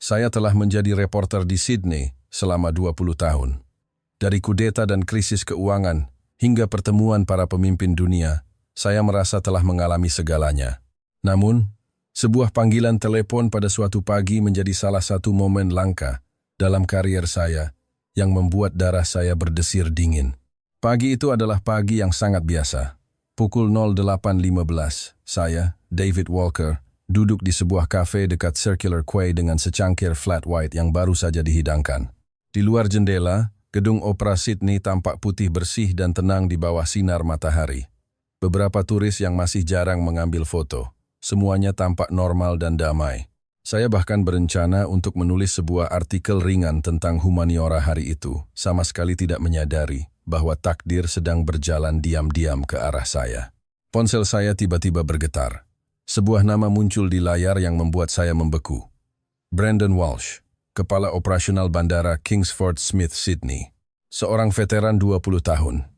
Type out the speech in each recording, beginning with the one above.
Saya telah menjadi reporter di Sydney selama 20 tahun. Dari kudeta dan krisis keuangan hingga pertemuan para pemimpin dunia, saya merasa telah mengalami segalanya. Namun, sebuah panggilan telepon pada suatu pagi menjadi salah satu momen langka dalam karier saya yang membuat darah saya berdesir dingin. Pagi itu adalah pagi yang sangat biasa. Pukul 08.15, saya, David Walker, duduk di sebuah kafe dekat Circular Quay dengan secangkir flat white yang baru saja dihidangkan. Di luar jendela, gedung opera Sydney tampak putih bersih dan tenang di bawah sinar matahari. Beberapa turis yang masih jarang mengambil foto. Semuanya tampak normal dan damai. Saya bahkan berencana untuk menulis sebuah artikel ringan tentang humaniora hari itu, sama sekali tidak menyadari bahwa takdir sedang berjalan diam-diam ke arah saya. Ponsel saya tiba-tiba bergetar. Sebuah nama muncul di layar yang membuat saya membeku. Brendan Walsh, Kepala Operasional Bandara Kingsford Smith Sydney. Seorang veteran 20 tahun.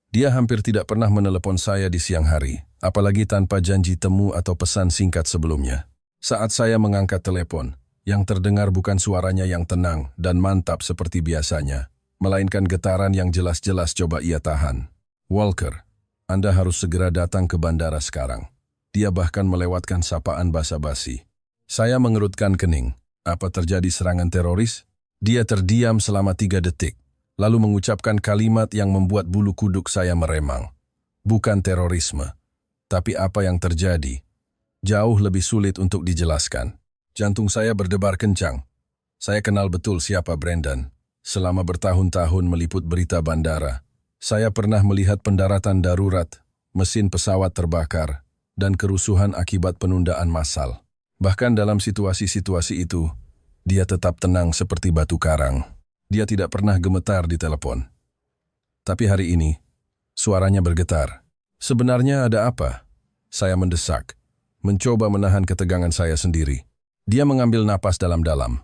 Dia hampir tidak pernah menelepon saya di siang hari, apalagi tanpa janji temu atau pesan singkat sebelumnya. Saat saya mengangkat telepon, yang terdengar bukan suaranya yang tenang dan mantap seperti biasanya, melainkan getaran yang jelas-jelas coba ia tahan. Walker, Anda harus segera datang ke bandara sekarang. Dia bahkan melewatkan sapaan basa-basi. Saya mengerutkan kening. Apa terjadi serangan teroris? Dia terdiam selama 3 detik, lalu mengucapkan kalimat yang membuat bulu kuduk saya meremang. Bukan terorisme. Tapi apa yang terjadi? Jauh lebih sulit untuk dijelaskan. Jantung saya berdebar kencang. Saya kenal betul siapa Brendan. Selama bertahun-tahun meliput berita bandara, saya pernah melihat pendaratan darurat, mesin pesawat terbakar, dan kerusuhan akibat penundaan massal. Bahkan dalam situasi-situasi itu, dia tetap tenang seperti batu karang. Dia tidak pernah gemetar di telepon. Tapi hari ini, suaranya bergetar. Sebenarnya ada apa? Saya mendesak, mencoba menahan ketegangan saya sendiri. Dia mengambil napas dalam-dalam.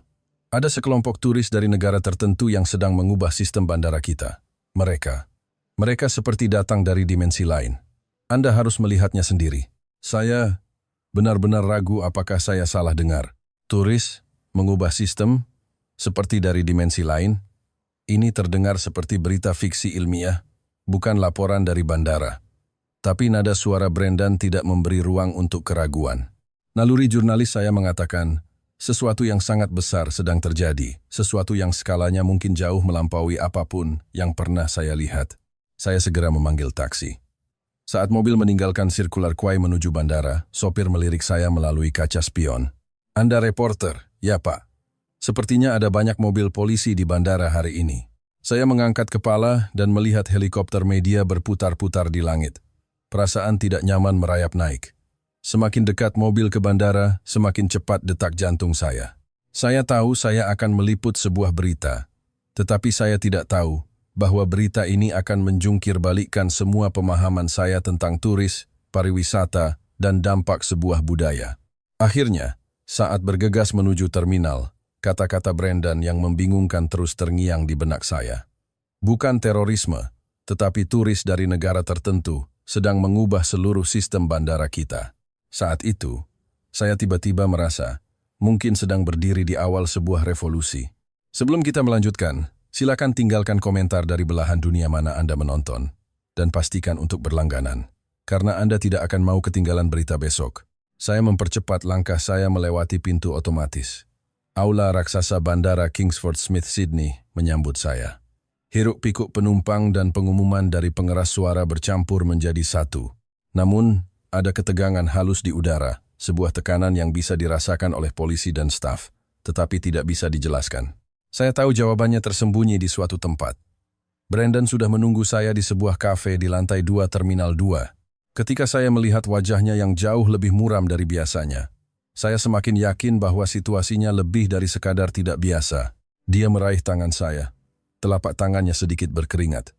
Ada sekelompok turis dari negara tertentu yang sedang mengubah sistem bandara kita. Mereka seperti datang dari dimensi lain. Anda harus melihatnya sendiri. Saya benar-benar ragu apakah saya salah dengar. Turis mengubah sistem seperti dari dimensi lain. Ini terdengar seperti berita fiksi ilmiah, bukan laporan dari bandara. Tapi nada suara Brendan tidak memberi ruang untuk keraguan. Naluri jurnalis saya mengatakan, sesuatu yang sangat besar sedang terjadi, sesuatu yang skalanya mungkin jauh melampaui apapun yang pernah saya lihat. Saya segera memanggil taksi. Saat mobil meninggalkan Circular Quay menuju bandara, sopir melirik saya melalui kaca spion. Anda reporter? Ya, Pak. Sepertinya ada banyak mobil polisi di bandara hari ini. Saya mengangkat kepala dan melihat helikopter media berputar-putar di langit. Perasaan tidak nyaman merayap naik. Semakin dekat mobil ke bandara, semakin cepat detak jantung saya. Saya tahu saya akan meliput sebuah berita, tetapi saya tidak tahu bahwa berita ini akan menjungkir balikkan semua pemahaman saya tentang turis, pariwisata, dan dampak sebuah budaya. Akhirnya, saat bergegas menuju terminal, kata-kata Brendan yang membingungkan terus terngiang di benak saya. Bukan terorisme, tetapi turis dari negara tertentu sedang mengubah seluruh sistem bandara kita. Saat itu, saya tiba-tiba merasa mungkin sedang berdiri di awal sebuah revolusi. Sebelum kita melanjutkan, silakan tinggalkan komentar dari belahan dunia mana Anda menonton, dan pastikan untuk berlangganan, karena Anda tidak akan mau ketinggalan berita besok. Saya mempercepat langkah saya melewati pintu otomatis. Aula raksasa Bandara Kingsford Smith Sydney menyambut saya. Hiruk-pikuk penumpang dan pengumuman dari pengeras suara bercampur menjadi satu. Namun, ada ketegangan halus di udara, sebuah tekanan yang bisa dirasakan oleh polisi dan staf, tetapi tidak bisa dijelaskan. Saya tahu jawabannya tersembunyi di suatu tempat. Brendan sudah menunggu saya di sebuah kafe di lantai 2 Terminal 2. Ketika saya melihat wajahnya yang jauh lebih muram dari biasanya, saya semakin yakin bahwa situasinya lebih dari sekadar tidak biasa. Dia meraih tangan saya. Telapak tangannya sedikit berkeringat.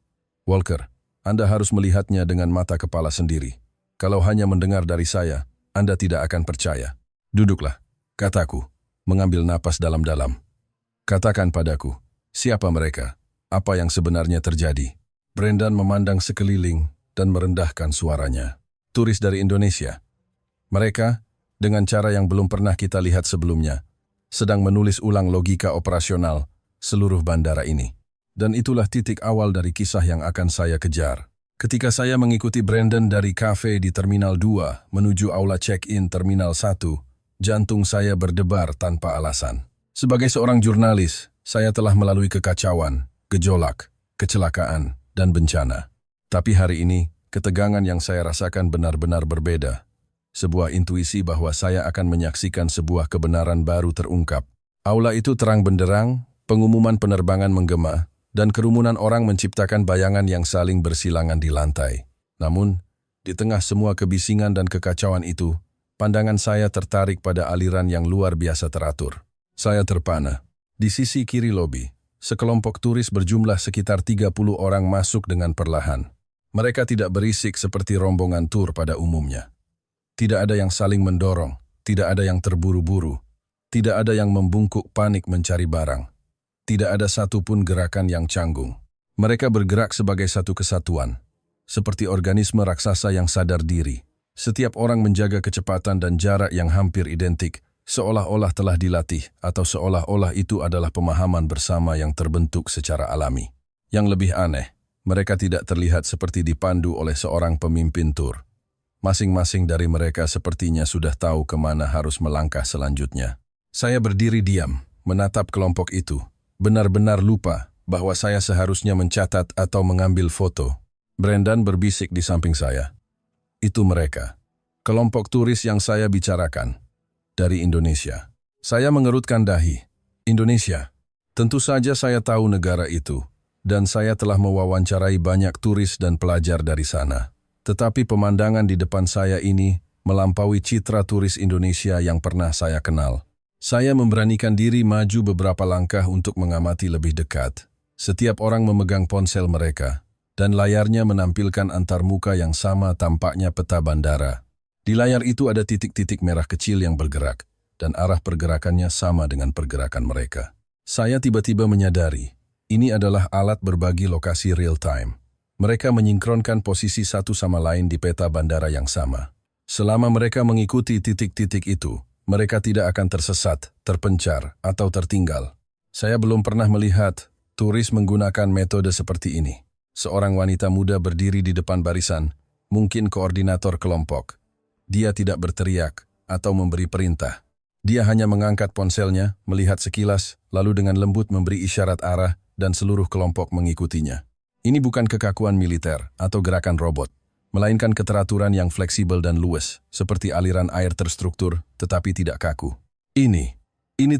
Walker, Anda harus melihatnya dengan mata kepala sendiri. Kalau hanya mendengar dari saya, Anda tidak akan percaya. Duduklah, kataku, mengambil napas dalam-dalam. Katakan padaku, siapa mereka? Apa yang sebenarnya terjadi? Brendan memandang sekeliling dan merendahkan suaranya. Turis dari Indonesia. Mereka, dengan cara yang belum pernah kita lihat sebelumnya, sedang menulis ulang logika operasional seluruh bandara ini. Dan itulah titik awal dari kisah yang akan saya kejar. Ketika saya mengikuti Brandon dari kafe di Terminal 2 menuju aula check-in Terminal 1, jantung saya berdebar tanpa alasan. Sebagai seorang jurnalis, saya telah melalui kekacauan, gejolak, kecelakaan, dan bencana. Tapi hari ini, ketegangan yang saya rasakan benar-benar berbeda. Sebuah intuisi bahwa saya akan menyaksikan sebuah kebenaran baru terungkap. Aula itu terang benderang, pengumuman penerbangan menggema, dan kerumunan orang menciptakan bayangan yang saling bersilangan di lantai. Namun, di tengah semua kebisingan dan kekacauan itu, pandangan saya tertarik pada aliran yang luar biasa teratur. Saya terpana. Di sisi kiri lobi, sekelompok turis berjumlah sekitar 30 orang masuk dengan perlahan. Mereka tidak berisik seperti rombongan tur pada umumnya. Tidak ada yang saling mendorong, tidak ada yang terburu-buru, tidak ada yang membungkuk panik mencari barang. Tidak ada satupun gerakan yang canggung. Mereka bergerak sebagai satu kesatuan, seperti organisme raksasa yang sadar diri. Setiap orang menjaga kecepatan dan jarak yang hampir identik, seolah-olah telah dilatih atau seolah-olah itu adalah pemahaman bersama yang terbentuk secara alami. Yang lebih aneh, mereka tidak terlihat seperti dipandu oleh seorang pemimpin tur. Masing-masing dari mereka sepertinya sudah tahu kemana harus melangkah selanjutnya. Saya berdiri diam, menatap kelompok itu. Benar-benar lupa bahwa saya seharusnya mencatat atau mengambil foto. Brandon berbisik di samping saya. Itu mereka. Kelompok turis yang saya bicarakan. Dari Indonesia. Saya mengerutkan dahi. Indonesia. Tentu saja saya tahu negara itu. Dan saya telah mewawancarai banyak turis dan pelajar dari sana. Tetapi pemandangan di depan saya ini melampaui citra turis Indonesia yang pernah saya kenal. Saya memberanikan diri maju beberapa langkah untuk mengamati lebih dekat. Setiap orang memegang ponsel mereka, dan layarnya menampilkan antarmuka yang sama tampaknya peta bandara. Di layar itu ada titik-titik merah kecil yang bergerak, dan arah pergerakannya sama dengan pergerakan mereka. Saya tiba-tiba menyadari, ini adalah alat berbagi lokasi real-time. Mereka menyinkronkan posisi satu sama lain di peta bandara yang sama. Selama mereka mengikuti titik-titik itu, mereka tidak akan tersesat, terpencar, atau tertinggal. Saya belum pernah melihat turis menggunakan metode seperti ini. Seorang wanita muda berdiri di depan barisan, mungkin koordinator kelompok. Dia tidak berteriak atau memberi perintah. Dia hanya mengangkat ponselnya, melihat sekilas, lalu dengan lembut memberi isyarat arah dan seluruh kelompok mengikutinya. Ini bukan kekakuan militer atau gerakan robot, melainkan keteraturan yang fleksibel dan luwes, seperti aliran air terstruktur, tetapi tidak kaku. Ini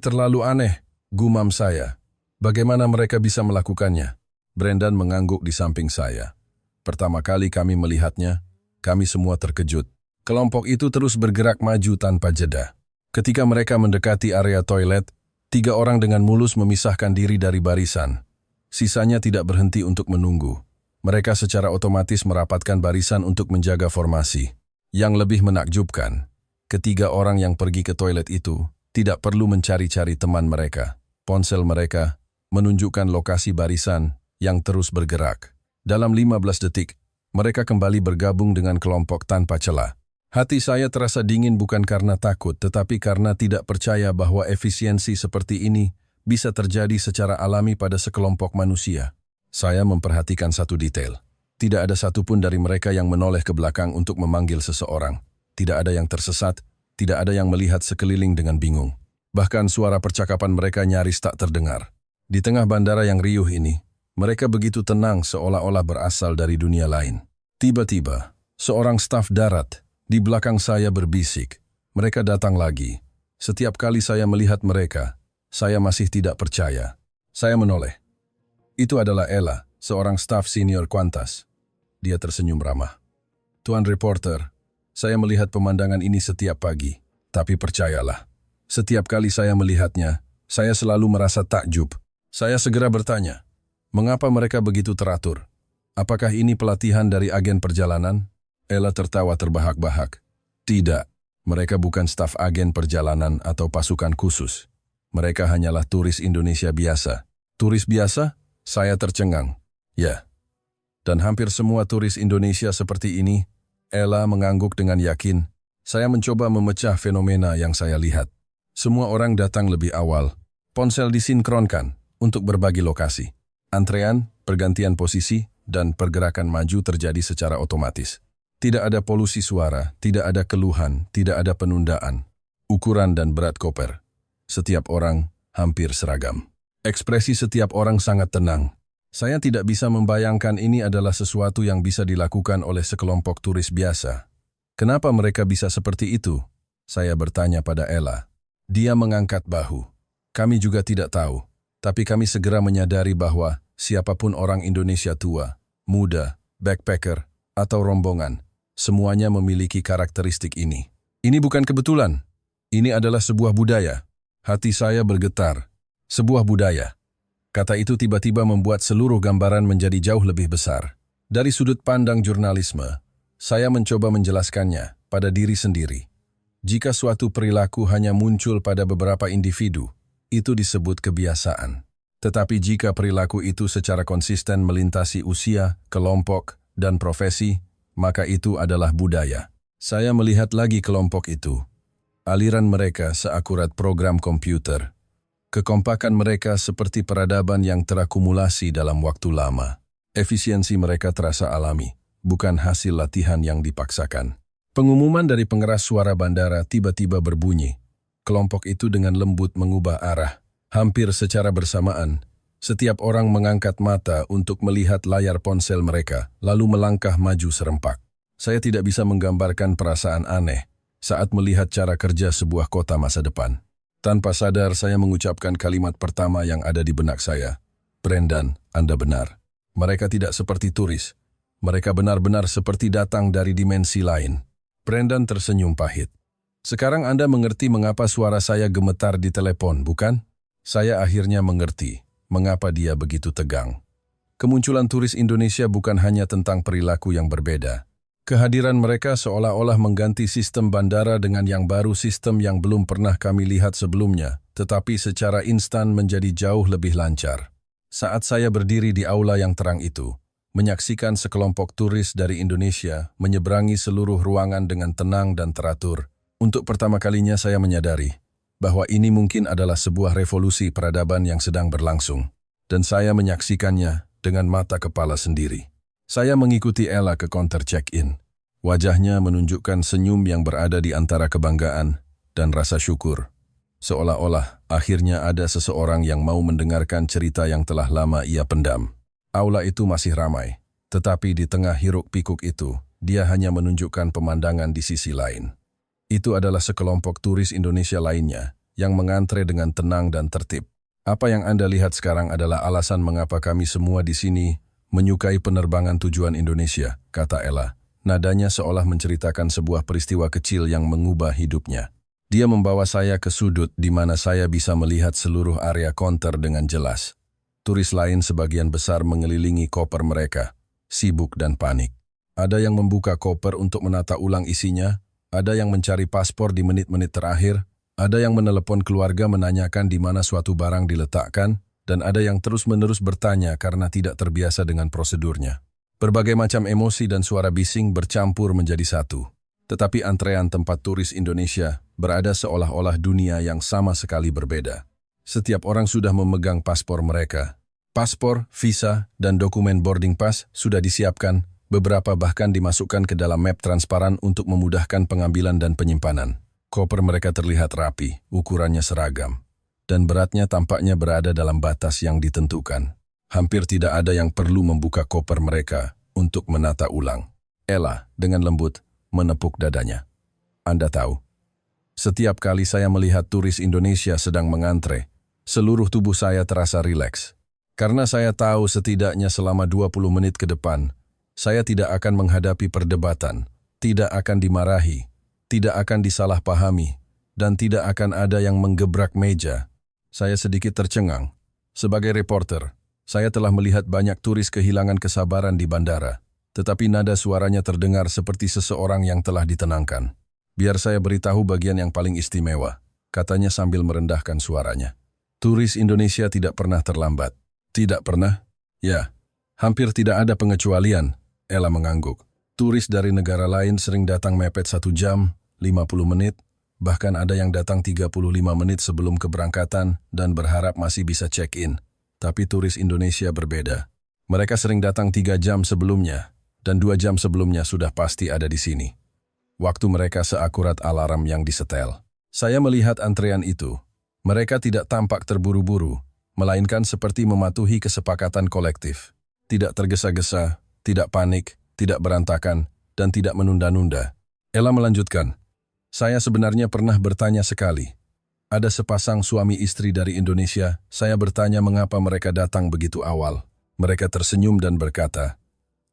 terlalu aneh, gumam saya. Bagaimana mereka bisa melakukannya? Brandon mengangguk di samping saya. Pertama kali kami melihatnya, kami semua terkejut. Kelompok itu terus bergerak maju tanpa jeda. Ketika mereka mendekati area toilet, 3 orang dengan mulus memisahkan diri dari barisan. Sisanya tidak berhenti untuk menunggu. Mereka secara otomatis merapatkan barisan untuk menjaga formasi. Yang lebih menakjubkan, ketiga orang yang pergi ke toilet itu tidak perlu mencari-cari teman mereka. Ponsel mereka menunjukkan lokasi barisan yang terus bergerak. Dalam 15 detik, mereka kembali bergabung dengan kelompok tanpa celah. Hati saya terasa dingin bukan karena takut, tetapi karena tidak percaya bahwa efisiensi seperti ini bisa terjadi secara alami pada sekelompok manusia. Saya memperhatikan satu detail. Tidak ada satupun dari mereka yang menoleh ke belakang untuk memanggil seseorang. Tidak ada yang tersesat, tidak ada yang melihat sekeliling dengan bingung. Bahkan suara percakapan mereka nyaris tak terdengar. Di tengah bandara yang riuh ini, mereka begitu tenang seolah-olah berasal dari dunia lain. Tiba-tiba, seorang staf darat di belakang saya berbisik. Mereka datang lagi. Setiap kali saya melihat mereka, saya masih tidak percaya. Saya menoleh. Itu adalah Ella, seorang staf senior Qantas. Dia tersenyum ramah. Tuan reporter, saya melihat pemandangan ini setiap pagi. Tapi percayalah, setiap kali saya melihatnya, saya selalu merasa takjub. Saya segera bertanya, mengapa mereka begitu teratur? Apakah ini pelatihan dari agen perjalanan? Ella tertawa terbahak-bahak. Tidak, mereka bukan staf agen perjalanan atau pasukan khusus. Mereka hanyalah turis Indonesia biasa. Turis biasa? Saya tercengang. Ya. Dan hampir semua turis Indonesia seperti ini, Ella mengangguk dengan yakin. Saya mencoba memecah fenomena yang saya lihat. Semua orang datang lebih awal. Ponsel disinkronkan untuk berbagi lokasi. Antrean, pergantian posisi, dan pergerakan maju terjadi secara otomatis. Tidak ada polusi suara, tidak ada keluhan, tidak ada penundaan. Ukuran dan berat koper. Setiap orang hampir seragam. Ekspresi setiap orang sangat tenang. Saya tidak bisa membayangkan ini adalah sesuatu yang bisa dilakukan oleh sekelompok turis biasa. Kenapa mereka bisa seperti itu? Saya bertanya pada Ella. Dia mengangkat bahu. Kami juga tidak tahu, tapi kami segera menyadari bahwa siapapun orang Indonesia tua, muda, backpacker, atau rombongan, semuanya memiliki karakteristik ini. Ini bukan kebetulan. Ini adalah sebuah budaya. Hati saya bergetar. Sebuah budaya. Kata itu tiba-tiba membuat seluruh gambaran menjadi jauh lebih besar. Dari sudut pandang jurnalisme, saya mencoba menjelaskannya pada diri sendiri. Jika suatu perilaku hanya muncul pada beberapa individu, itu disebut kebiasaan. Tetapi jika perilaku itu secara konsisten melintasi usia, kelompok, dan profesi, maka itu adalah budaya. Saya melihat lagi kelompok itu. Aliran mereka seakurat program komputer. Kekompakan mereka seperti peradaban yang terakumulasi dalam waktu lama. Efisiensi mereka terasa alami, bukan hasil latihan yang dipaksakan. Pengumuman dari pengeras suara bandara tiba-tiba berbunyi. Kelompok itu dengan lembut mengubah arah. Hampir secara bersamaan, setiap orang mengangkat mata untuk melihat layar ponsel mereka, lalu melangkah maju serempak. Saya tidak bisa menggambarkan perasaan aneh saat melihat cara kerja sebuah kota masa depan. Tanpa sadar, saya mengucapkan kalimat pertama yang ada di benak saya. Brendan, Anda benar. Mereka tidak seperti turis. Mereka benar-benar seperti datang dari dimensi lain. Brendan tersenyum pahit. Sekarang Anda mengerti mengapa suara saya gemetar di telepon, bukan? Saya akhirnya mengerti mengapa dia begitu tegang. Kemunculan turis Indonesia bukan hanya tentang perilaku yang berbeda. Kehadiran mereka seolah-olah mengganti sistem bandara dengan yang baru, sistem yang belum pernah kami lihat sebelumnya, tetapi secara instan menjadi jauh lebih lancar. Saat saya berdiri di aula yang terang itu, menyaksikan sekelompok turis dari Indonesia menyeberangi seluruh ruangan dengan tenang dan teratur, untuk pertama kalinya saya menyadari bahwa ini mungkin adalah sebuah revolusi peradaban yang sedang berlangsung, dan saya menyaksikannya dengan mata kepala sendiri. Saya mengikuti Ella ke counter check-in. Wajahnya menunjukkan senyum yang berada di antara kebanggaan dan rasa syukur. Seolah-olah akhirnya ada seseorang yang mau mendengarkan cerita yang telah lama ia pendam. Aula itu masih ramai, tetapi di tengah hiruk-pikuk itu, dia hanya menunjukkan pemandangan di sisi lain. Itu adalah sekelompok turis Indonesia lainnya yang mengantre dengan tenang dan tertib. Apa yang Anda lihat sekarang adalah alasan mengapa kami semua di sini menyukai penerbangan tujuan Indonesia, kata Ella. Nadanya seolah menceritakan sebuah peristiwa kecil yang mengubah hidupnya. Dia membawa saya ke sudut di mana saya bisa melihat seluruh area counter dengan jelas. Turis lain sebagian besar mengelilingi koper mereka, sibuk dan panik. Ada yang membuka koper untuk menata ulang isinya, ada yang mencari paspor di menit-menit terakhir, ada yang menelepon keluarga menanyakan di mana suatu barang diletakkan, dan ada yang terus-menerus bertanya karena tidak terbiasa dengan prosedurnya. Berbagai macam emosi dan suara bising bercampur menjadi satu. Tetapi antrean tempat turis Indonesia berada seolah-olah dunia yang sama sekali berbeda. Setiap orang sudah memegang paspor mereka. Paspor, visa, dan dokumen boarding pass sudah disiapkan. Beberapa bahkan dimasukkan ke dalam map transparan untuk memudahkan pengambilan dan penyimpanan. Koper mereka terlihat rapi, ukurannya seragam, dan beratnya tampaknya berada dalam batas yang ditentukan. Hampir tidak ada yang perlu membuka koper mereka untuk menata ulang. Ella dengan lembut menepuk dadanya. Anda tahu, setiap kali saya melihat turis Indonesia sedang mengantre, seluruh tubuh saya terasa rileks. Karena saya tahu setidaknya selama 20 menit ke depan, saya tidak akan menghadapi perdebatan, tidak akan dimarahi, tidak akan disalahpahami, dan tidak akan ada yang menggebrak meja. Saya sedikit tercengang. Sebagai reporter, saya telah melihat banyak turis kehilangan kesabaran di bandara, tetapi nada suaranya terdengar seperti seseorang yang telah ditenangkan. Biar saya beritahu bagian yang paling istimewa, katanya sambil merendahkan suaranya. Turis Indonesia tidak pernah terlambat. Tidak pernah? Ya, hampir tidak ada pengecualian. Ella mengangguk. Turis dari negara lain sering datang mepet 1 jam, 50 menit, Bahkan ada yang datang 35 menit sebelum keberangkatan dan berharap masih bisa check-in. Tapi turis Indonesia berbeda. Mereka sering datang 3 jam sebelumnya, dan 2 jam sebelumnya sudah pasti ada di sini. Waktu mereka seakurat alarm yang disetel. Saya melihat antrean itu. Mereka tidak tampak terburu-buru, melainkan seperti mematuhi kesepakatan kolektif. Tidak tergesa-gesa, tidak panik, tidak berantakan, dan tidak menunda-nunda. Ella melanjutkan, saya sebenarnya pernah bertanya sekali. Ada sepasang suami istri dari Indonesia, saya bertanya mengapa mereka datang begitu awal. Mereka tersenyum dan berkata,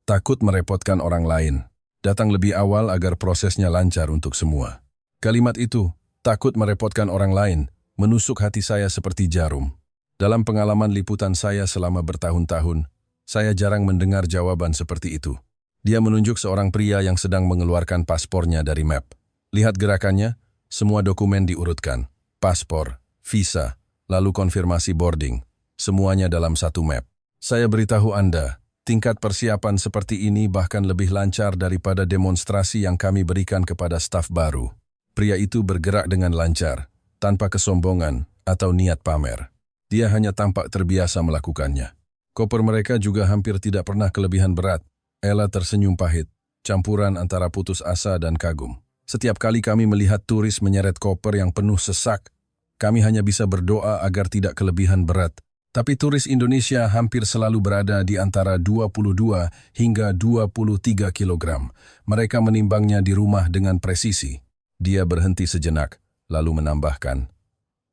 takut merepotkan orang lain. Datang lebih awal agar prosesnya lancar untuk semua. Kalimat itu, takut merepotkan orang lain, menusuk hati saya seperti jarum. Dalam pengalaman liputan saya selama bertahun-tahun, saya jarang mendengar jawaban seperti itu. Dia menunjuk seorang pria yang sedang mengeluarkan paspornya dari map. Lihat gerakannya, semua dokumen diurutkan. Paspor, visa, lalu konfirmasi boarding. Semuanya dalam satu map. Saya beritahu Anda, tingkat persiapan seperti ini bahkan lebih lancar daripada demonstrasi yang kami berikan kepada staf baru. Pria itu bergerak dengan lancar, tanpa kesombongan atau niat pamer. Dia hanya tampak terbiasa melakukannya. Koper mereka juga hampir tidak pernah kelebihan berat. Ella tersenyum pahit, campuran antara putus asa dan kagum. Setiap kali kami melihat turis menyeret koper yang penuh sesak, kami hanya bisa berdoa agar tidak kelebihan berat. Tapi turis Indonesia hampir selalu berada di antara 22 hingga 23 kilogram. Mereka menimbangnya di rumah dengan presisi. Dia berhenti sejenak, lalu menambahkan,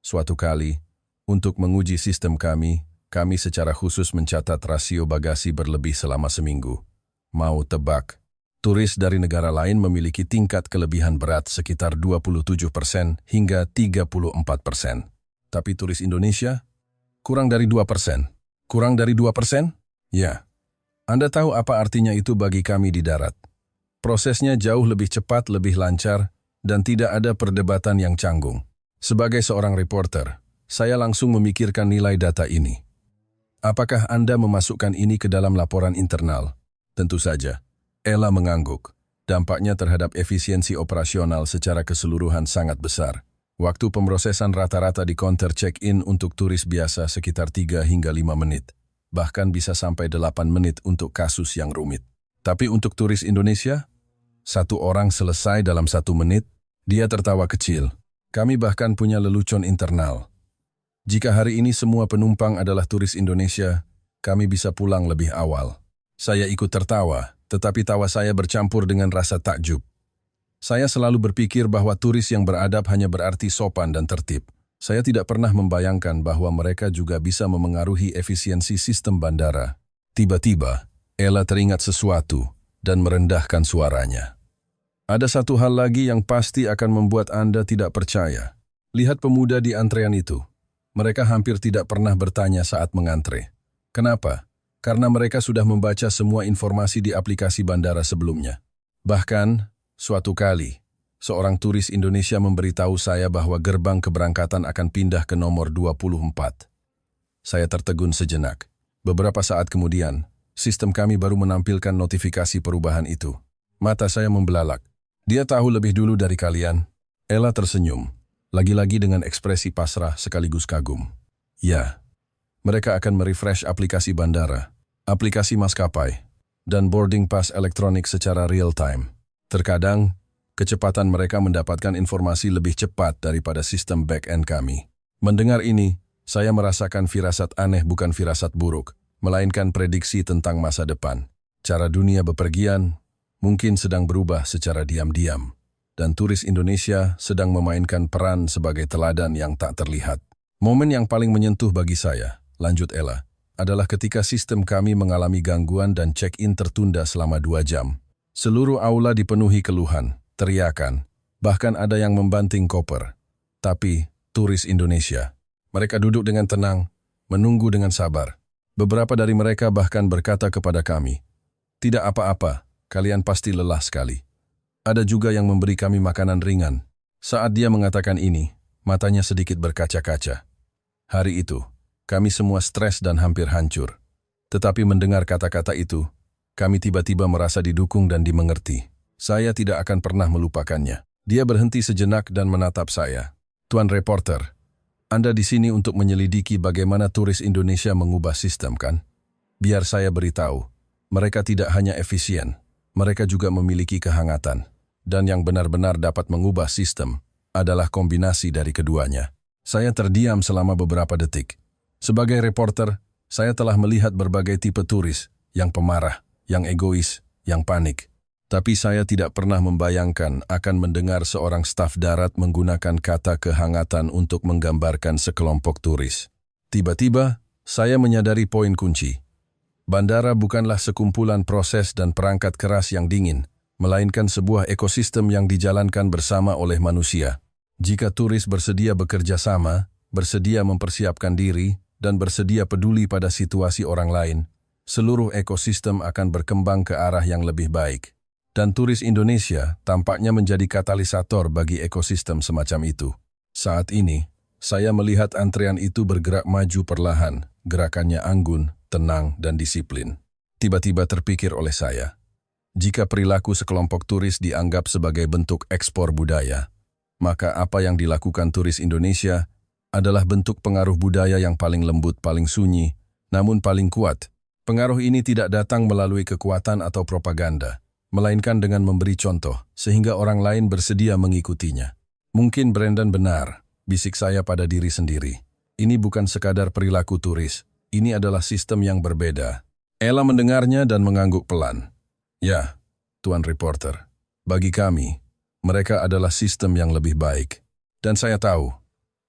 suatu kali, untuk menguji sistem kami secara khusus mencatat rasio bagasi berlebih selama seminggu. Mau tebak? Turis dari negara lain memiliki tingkat kelebihan berat sekitar 27% hingga 34%. Tapi turis Indonesia, kurang dari 2%. Kurang dari 2%? Ya. Anda tahu apa artinya itu bagi kami di darat. Prosesnya jauh lebih cepat, lebih lancar, dan tidak ada perdebatan yang canggung. Sebagai seorang reporter, saya langsung memikirkan nilai data ini. Apakah Anda memasukkan ini ke dalam laporan internal? Tentu saja. Ella mengangguk. Dampaknya terhadap efisiensi operasional secara keseluruhan sangat besar. Waktu pemrosesan rata-rata di counter check-in untuk turis biasa sekitar 3 hingga 5 menit. Bahkan bisa sampai 8 menit untuk kasus yang rumit. Tapi untuk turis Indonesia, 1 orang selesai dalam 1 menit. Dia tertawa kecil. Kami bahkan punya lelucon internal. Jika hari ini semua penumpang adalah turis Indonesia, kami bisa pulang lebih awal. Saya ikut tertawa, tetapi tawa saya bercampur dengan rasa takjub. Saya selalu berpikir bahwa turis yang beradab hanya berarti sopan dan tertib. Saya tidak pernah membayangkan bahwa mereka juga bisa memengaruhi efisiensi sistem bandara. Tiba-tiba, Ella teringat sesuatu dan merendahkan suaranya. Ada satu hal lagi yang pasti akan membuat Anda tidak percaya. Lihat pemuda di antrean itu. Mereka hampir tidak pernah bertanya saat mengantre. Kenapa? Karena mereka sudah membaca semua informasi di aplikasi bandara sebelumnya. Bahkan, suatu kali, seorang turis Indonesia memberitahu saya bahwa gerbang keberangkatan akan pindah ke nomor 24. Saya tertegun sejenak. Beberapa saat kemudian, sistem kami baru menampilkan notifikasi perubahan itu. Mata saya membelalak. Dia tahu lebih dulu dari kalian. Ella tersenyum, lagi-lagi dengan ekspresi pasrah sekaligus kagum. Ya, mereka akan merefresh aplikasi bandara, aplikasi maskapai, dan boarding pass elektronik secara real-time. Terkadang, kecepatan mereka mendapatkan informasi lebih cepat daripada sistem back-end kami. Mendengar ini, saya merasakan firasat aneh bukan firasat buruk, melainkan prediksi tentang masa depan. Cara dunia bepergian mungkin sedang berubah secara diam-diam, dan turis Indonesia sedang memainkan peran sebagai teladan yang tak terlihat. Momen yang paling menyentuh bagi saya, lanjut Ella, adalah ketika sistem kami mengalami gangguan dan check-in tertunda selama 2 jam. Seluruh aula dipenuhi keluhan, teriakan, bahkan ada yang membanting koper. Tapi, turis Indonesia. Mereka duduk dengan tenang, menunggu dengan sabar. Beberapa dari mereka bahkan berkata kepada kami, "Tidak apa-apa, kalian pasti lelah sekali." Ada juga yang memberi kami makanan ringan. Saat dia mengatakan ini, matanya sedikit berkaca-kaca. Hari itu, kami semua stres dan hampir hancur. Tetapi mendengar kata-kata itu, kami tiba-tiba merasa didukung dan dimengerti. Saya tidak akan pernah melupakannya. Dia berhenti sejenak dan menatap saya. Tuan reporter, Anda di sini untuk menyelidiki bagaimana turis Indonesia mengubah sistem, kan? Biar saya beritahu, mereka tidak hanya efisien, mereka juga memiliki kehangatan. Dan yang benar-benar dapat mengubah sistem adalah kombinasi dari keduanya. Saya terdiam selama beberapa detik. Sebagai reporter, saya telah melihat berbagai tipe turis, yang pemarah, yang egois, yang panik. Tapi saya tidak pernah membayangkan akan mendengar seorang staf darat menggunakan kata kehangatan untuk menggambarkan sekelompok turis. Tiba-tiba, saya menyadari poin kunci. Bandara bukanlah sekumpulan proses dan perangkat keras yang dingin, melainkan sebuah ekosistem yang dijalankan bersama oleh manusia. Jika turis bersedia bekerja sama, bersedia mempersiapkan diri, dan bersedia peduli pada situasi orang lain, seluruh ekosistem akan berkembang ke arah yang lebih baik. Dan turis Indonesia tampaknya menjadi katalisator bagi ekosistem semacam itu. Saat ini, saya melihat antrean itu bergerak maju perlahan, gerakannya anggun, tenang, dan disiplin. Tiba-tiba terpikir oleh saya, jika perilaku sekelompok turis dianggap sebagai bentuk ekspor budaya, maka apa yang dilakukan turis Indonesia adalah bentuk pengaruh budaya yang paling lembut, paling sunyi, namun paling kuat. Pengaruh ini tidak datang melalui kekuatan atau propaganda, melainkan dengan memberi contoh, sehingga orang lain bersedia mengikutinya. Mungkin Brandon benar, bisik saya pada diri sendiri. Ini bukan sekadar perilaku turis, ini adalah sistem yang berbeda. Ella mendengarnya dan mengangguk pelan. Ya, Tuan reporter, bagi kami, mereka adalah sistem yang lebih baik. Dan saya tahu,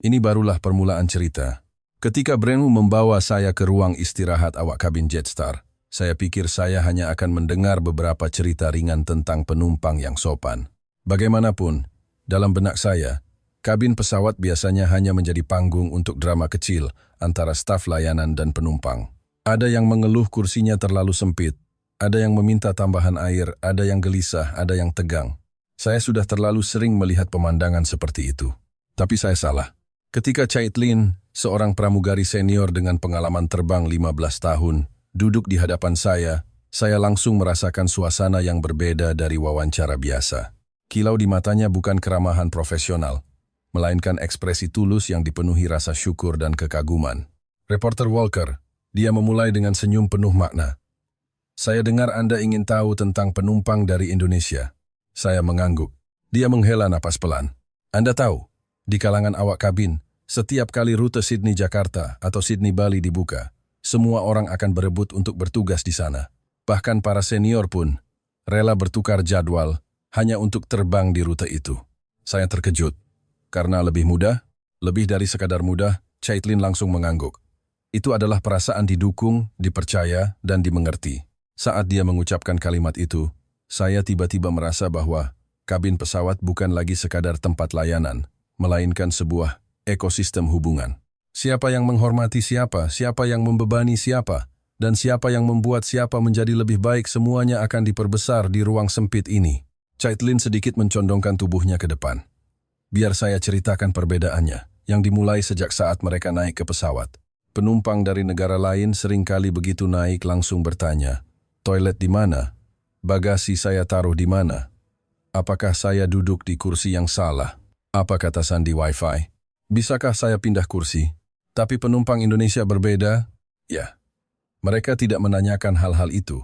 ini barulah permulaan cerita. Ketika Brenu membawa saya ke ruang istirahat awak kabin Jetstar, saya pikir saya hanya akan mendengar beberapa cerita ringan tentang penumpang yang sopan. Bagaimanapun, dalam benak saya, kabin pesawat biasanya hanya menjadi panggung untuk drama kecil antara staf layanan dan penumpang. Ada yang mengeluh kursinya terlalu sempit, ada yang meminta tambahan air, ada yang gelisah, ada yang tegang. Saya sudah terlalu sering melihat pemandangan seperti itu. Tapi saya salah. Ketika Caitlin, seorang pramugari senior dengan pengalaman terbang 15 tahun, duduk di hadapan saya langsung merasakan suasana yang berbeda dari wawancara biasa. Kilau di matanya bukan keramahan profesional, melainkan ekspresi tulus yang dipenuhi rasa syukur dan kekaguman. Reporter Walker, dia memulai dengan senyum penuh makna. Saya dengar Anda ingin tahu tentang penumpang dari Indonesia. Saya mengangguk. Dia menghela napas pelan. Anda tahu, di kalangan awak kabin, setiap kali rute Sydney-Jakarta atau Sydney-Bali dibuka, semua orang akan berebut untuk bertugas di sana. Bahkan para senior pun rela bertukar jadwal hanya untuk terbang di rute itu. Saya terkejut. Karena lebih mudah, lebih dari sekadar mudah, Caitlin langsung mengangguk. Itu adalah perasaan didukung, dipercaya, dan dimengerti. Saat dia mengucapkan kalimat itu, saya tiba-tiba merasa bahwa kabin pesawat bukan lagi sekadar tempat layanan, melainkan sebuah ekosistem hubungan. Siapa yang menghormati siapa, siapa yang membebani siapa, dan siapa yang membuat siapa menjadi lebih baik semuanya akan diperbesar di ruang sempit ini. Caitlin sedikit mencondongkan tubuhnya ke depan. Biar saya ceritakan perbedaannya, yang dimulai sejak saat mereka naik ke pesawat. Penumpang dari negara lain seringkali begitu naik langsung bertanya, toilet di mana? Bagasi saya taruh di mana? Apakah saya duduk di kursi yang salah? Apa kata sandi Wi-Fi? Bisakah saya pindah kursi? Tapi penumpang Indonesia berbeda? Ya, mereka tidak menanyakan hal-hal itu,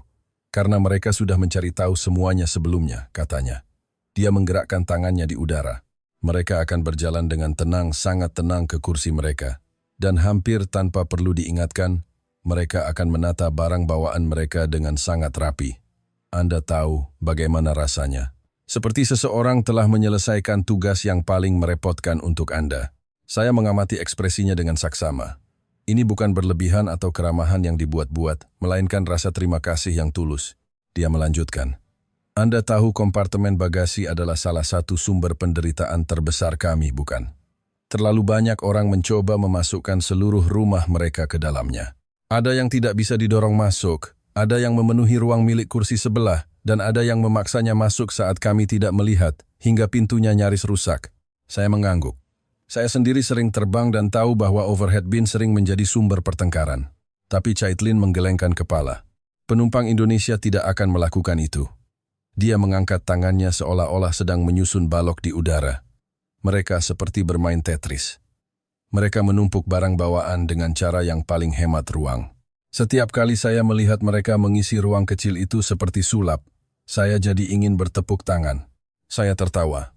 karena mereka sudah mencari tahu semuanya sebelumnya, katanya. Dia menggerakkan tangannya di udara. Mereka akan berjalan dengan tenang, sangat tenang ke kursi mereka. Dan hampir tanpa perlu diingatkan, mereka akan menata barang bawaan mereka dengan sangat rapi. Anda tahu bagaimana rasanya. Seperti seseorang telah menyelesaikan tugas yang paling merepotkan untuk Anda. Saya mengamati ekspresinya dengan saksama. Ini bukan berlebihan atau keramahan yang dibuat-buat, melainkan rasa terima kasih yang tulus. Dia melanjutkan. Anda tahu kompartemen bagasi adalah salah satu sumber penderitaan terbesar kami, bukan? Terlalu banyak orang mencoba memasukkan seluruh rumah mereka ke dalamnya. Ada yang tidak bisa didorong masuk, ada yang memenuhi ruang milik kursi sebelah, dan ada yang memaksanya masuk saat kami tidak melihat, hingga pintunya nyaris rusak. Saya mengangguk. Saya sendiri sering terbang dan tahu bahwa overhead bin sering menjadi sumber pertengkaran. Tapi Caitlin menggelengkan kepala. Penumpang Indonesia tidak akan melakukan itu. Dia mengangkat tangannya seolah-olah sedang menyusun balok di udara. Mereka seperti bermain Tetris. Mereka menumpuk barang bawaan dengan cara yang paling hemat ruang. Setiap kali saya melihat mereka mengisi ruang kecil itu seperti sulap, saya jadi ingin bertepuk tangan. Saya tertawa.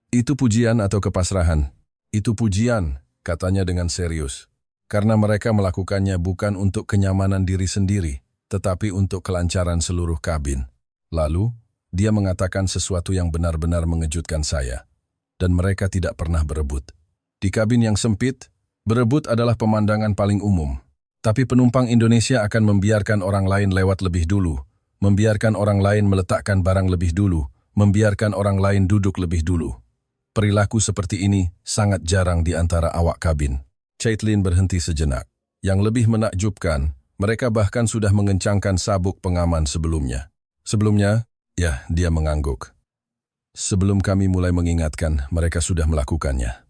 Itu pujian atau kepasrahan? Itu pujian, katanya dengan serius. Karena mereka melakukannya bukan untuk kenyamanan diri sendiri, tetapi untuk kelancaran seluruh kabin. Lalu, dia mengatakan sesuatu yang benar-benar mengejutkan saya. Dan mereka tidak pernah berebut. Di kabin yang sempit, berebut adalah pemandangan paling umum. Tapi penumpang Indonesia akan membiarkan orang lain lewat lebih dulu, membiarkan orang lain meletakkan barang lebih dulu, membiarkan orang lain duduk lebih dulu. Perilaku seperti ini sangat jarang di antara awak kabin. Caitlin berhenti sejenak. Yang lebih menakjubkan, mereka bahkan sudah mengencangkan sabuk pengaman sebelumnya. Sebelumnya, ya, dia mengangguk. Sebelum kami mulai mengingatkan, mereka sudah melakukannya.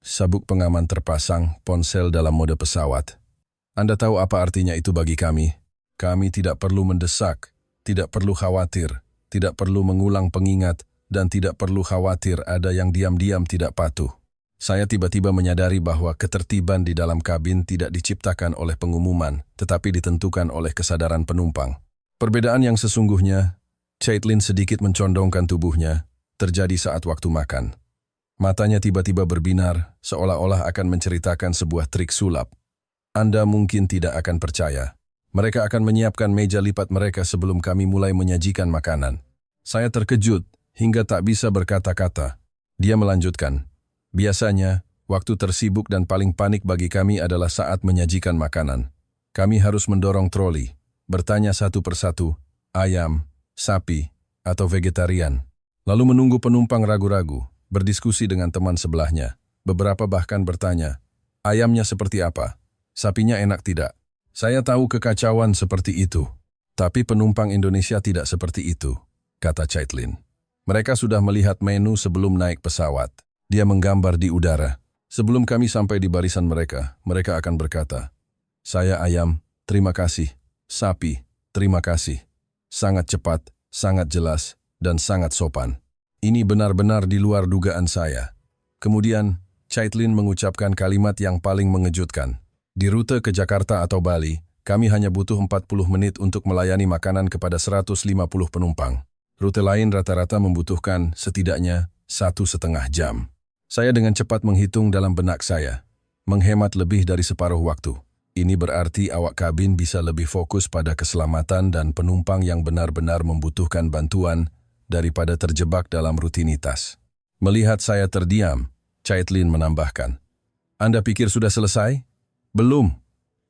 Sabuk pengaman terpasang, ponsel dalam mode pesawat. Anda tahu apa artinya itu bagi kami? Kami tidak perlu mendesak, tidak perlu khawatir, tidak perlu mengulang pengingat, dan tidak perlu khawatir ada yang diam-diam tidak patuh. Saya tiba-tiba menyadari bahwa ketertiban di dalam kabin tidak diciptakan oleh pengumuman, tetapi ditentukan oleh kesadaran penumpang. Perbedaan yang sesungguhnya, Caitlin sedikit mencondongkan tubuhnya, terjadi saat waktu makan. Matanya tiba-tiba berbinar, seolah-olah akan menceritakan sebuah trik sulap. Anda mungkin tidak akan percaya. Mereka akan menyiapkan meja lipat mereka sebelum kami mulai menyajikan makanan. Saya terkejut, hingga tak bisa berkata-kata. Dia melanjutkan, biasanya, waktu tersibuk dan paling panik bagi kami adalah saat menyajikan makanan. Kami harus mendorong troli, bertanya satu persatu, ayam, sapi, atau vegetarian. Lalu menunggu penumpang ragu-ragu, berdiskusi dengan teman sebelahnya. Beberapa bahkan bertanya, ayamnya seperti apa? Sapinya enak tidak? Saya tahu kekacauan seperti itu. Tapi penumpang Indonesia tidak seperti itu, kata Caitlin. Mereka sudah melihat menu sebelum naik pesawat. Dia menggambar di udara. Sebelum kami sampai di barisan mereka, mereka akan berkata, saya ayam, terima kasih. Sapi, terima kasih. Sangat cepat, sangat jelas, dan sangat sopan. Ini benar-benar di luar dugaan saya. Kemudian, Caitlin mengucapkan kalimat yang paling mengejutkan. Di rute ke Jakarta atau Bali, kami hanya butuh 40 menit untuk melayani makanan kepada 150 penumpang. Rute lain rata-rata membutuhkan setidaknya 1,5 jam. Saya dengan cepat menghitung dalam benak saya, menghemat lebih dari separuh waktu. Ini berarti awak kabin bisa lebih fokus pada keselamatan dan penumpang yang benar-benar membutuhkan bantuan daripada terjebak dalam rutinitas. Melihat saya terdiam, Caitlin menambahkan, Anda pikir sudah selesai? Belum.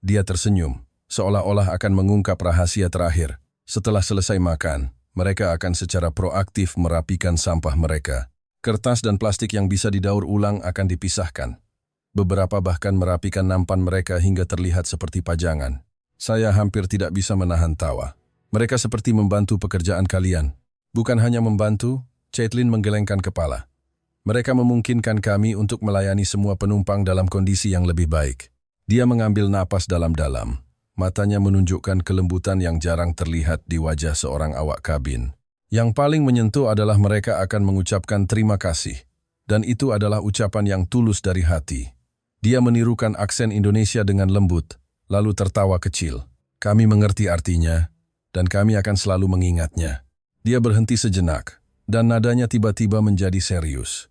Dia tersenyum, seolah-olah akan mengungkap rahasia terakhir. Setelah selesai makan, mereka akan secara proaktif merapikan sampah mereka. Kertas dan plastik yang bisa didaur ulang akan dipisahkan. Beberapa bahkan merapikan nampan mereka hingga terlihat seperti pajangan. Saya hampir tidak bisa menahan tawa. Mereka seperti membantu pekerjaan kalian. Bukan hanya membantu, Caitlin menggelengkan kepala. Mereka memungkinkan kami untuk melayani semua penumpang dalam kondisi yang lebih baik. Dia mengambil napas dalam-dalam. Matanya menunjukkan kelembutan yang jarang terlihat di wajah seorang awak kabin. Yang paling menyentuh adalah mereka akan mengucapkan terima kasih. Dan itu adalah ucapan yang tulus dari hati. Dia menirukan aksen Indonesia dengan lembut, lalu tertawa kecil. Kami mengerti artinya, dan kami akan selalu mengingatnya. Dia berhenti sejenak, dan nadanya tiba-tiba menjadi serius.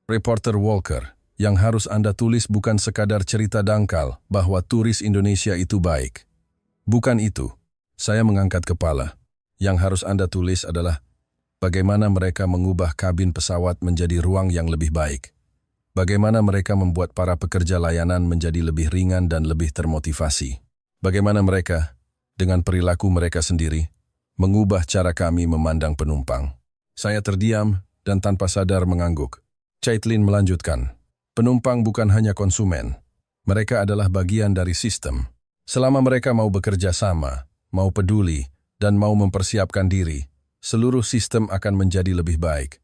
Reporter Walker, yang harus Anda tulis bukan sekadar cerita dangkal bahwa turis Indonesia itu baik. Bukan itu. Saya mengangkat kepala. Yang harus Anda tulis adalah bagaimana mereka mengubah kabin pesawat menjadi ruang yang lebih baik. Bagaimana mereka membuat para pekerja layanan menjadi lebih ringan dan lebih termotivasi. Bagaimana mereka, dengan perilaku mereka sendiri, mengubah cara kami memandang penumpang. Saya terdiam dan tanpa sadar mengangguk. Caitlin melanjutkan, penumpang bukan hanya konsumen. Mereka adalah bagian dari sistem. Selama mereka mau bekerja sama, mau peduli, dan mau mempersiapkan diri, seluruh sistem akan menjadi lebih baik.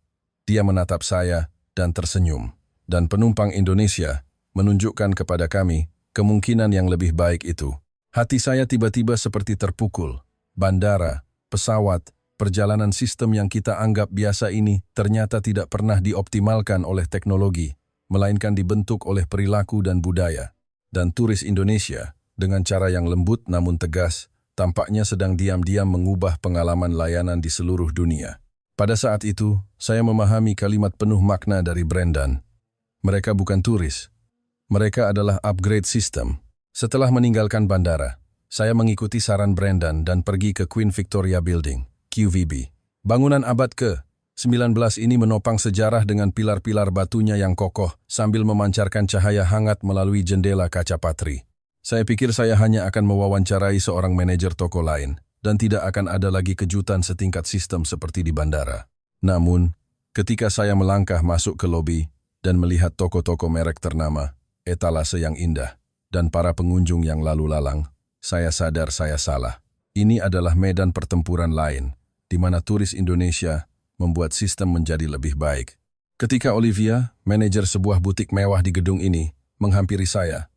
Dia menatap saya dan tersenyum. Dan penumpang Indonesia menunjukkan kepada kami kemungkinan yang lebih baik itu. Hati saya tiba-tiba seperti terpukul. Bandara, pesawat, Perjalanan sistem yang kita anggap biasa ini ternyata tidak pernah dioptimalkan oleh teknologi, melainkan dibentuk oleh perilaku dan budaya. Dan turis Indonesia, dengan cara yang lembut namun tegas, tampaknya sedang diam-diam mengubah pengalaman layanan di seluruh dunia. Pada saat itu, saya memahami kalimat penuh makna dari Brendan. Mereka bukan turis. Mereka adalah upgrade system. Setelah meninggalkan bandara, saya mengikuti saran Brendan dan pergi ke Queen Victoria Building, QVB. Bangunan abad ke-19 ini menopang sejarah dengan pilar-pilar batunya yang kokoh sambil memancarkan cahaya hangat melalui jendela kaca patri. Saya pikir saya hanya akan mewawancarai seorang manajer toko lain dan tidak akan ada lagi kejutan setingkat sistem seperti di bandara. Namun, ketika saya melangkah masuk ke lobi dan melihat toko-toko merek ternama, etalase yang indah, dan para pengunjung yang lalu lalang, saya sadar saya salah. Ini adalah medan pertempuran lain, di mana turis Indonesia membuat sistem menjadi lebih baik. Ketika Olivia, manajer sebuah butik mewah di gedung ini, menghampiri saya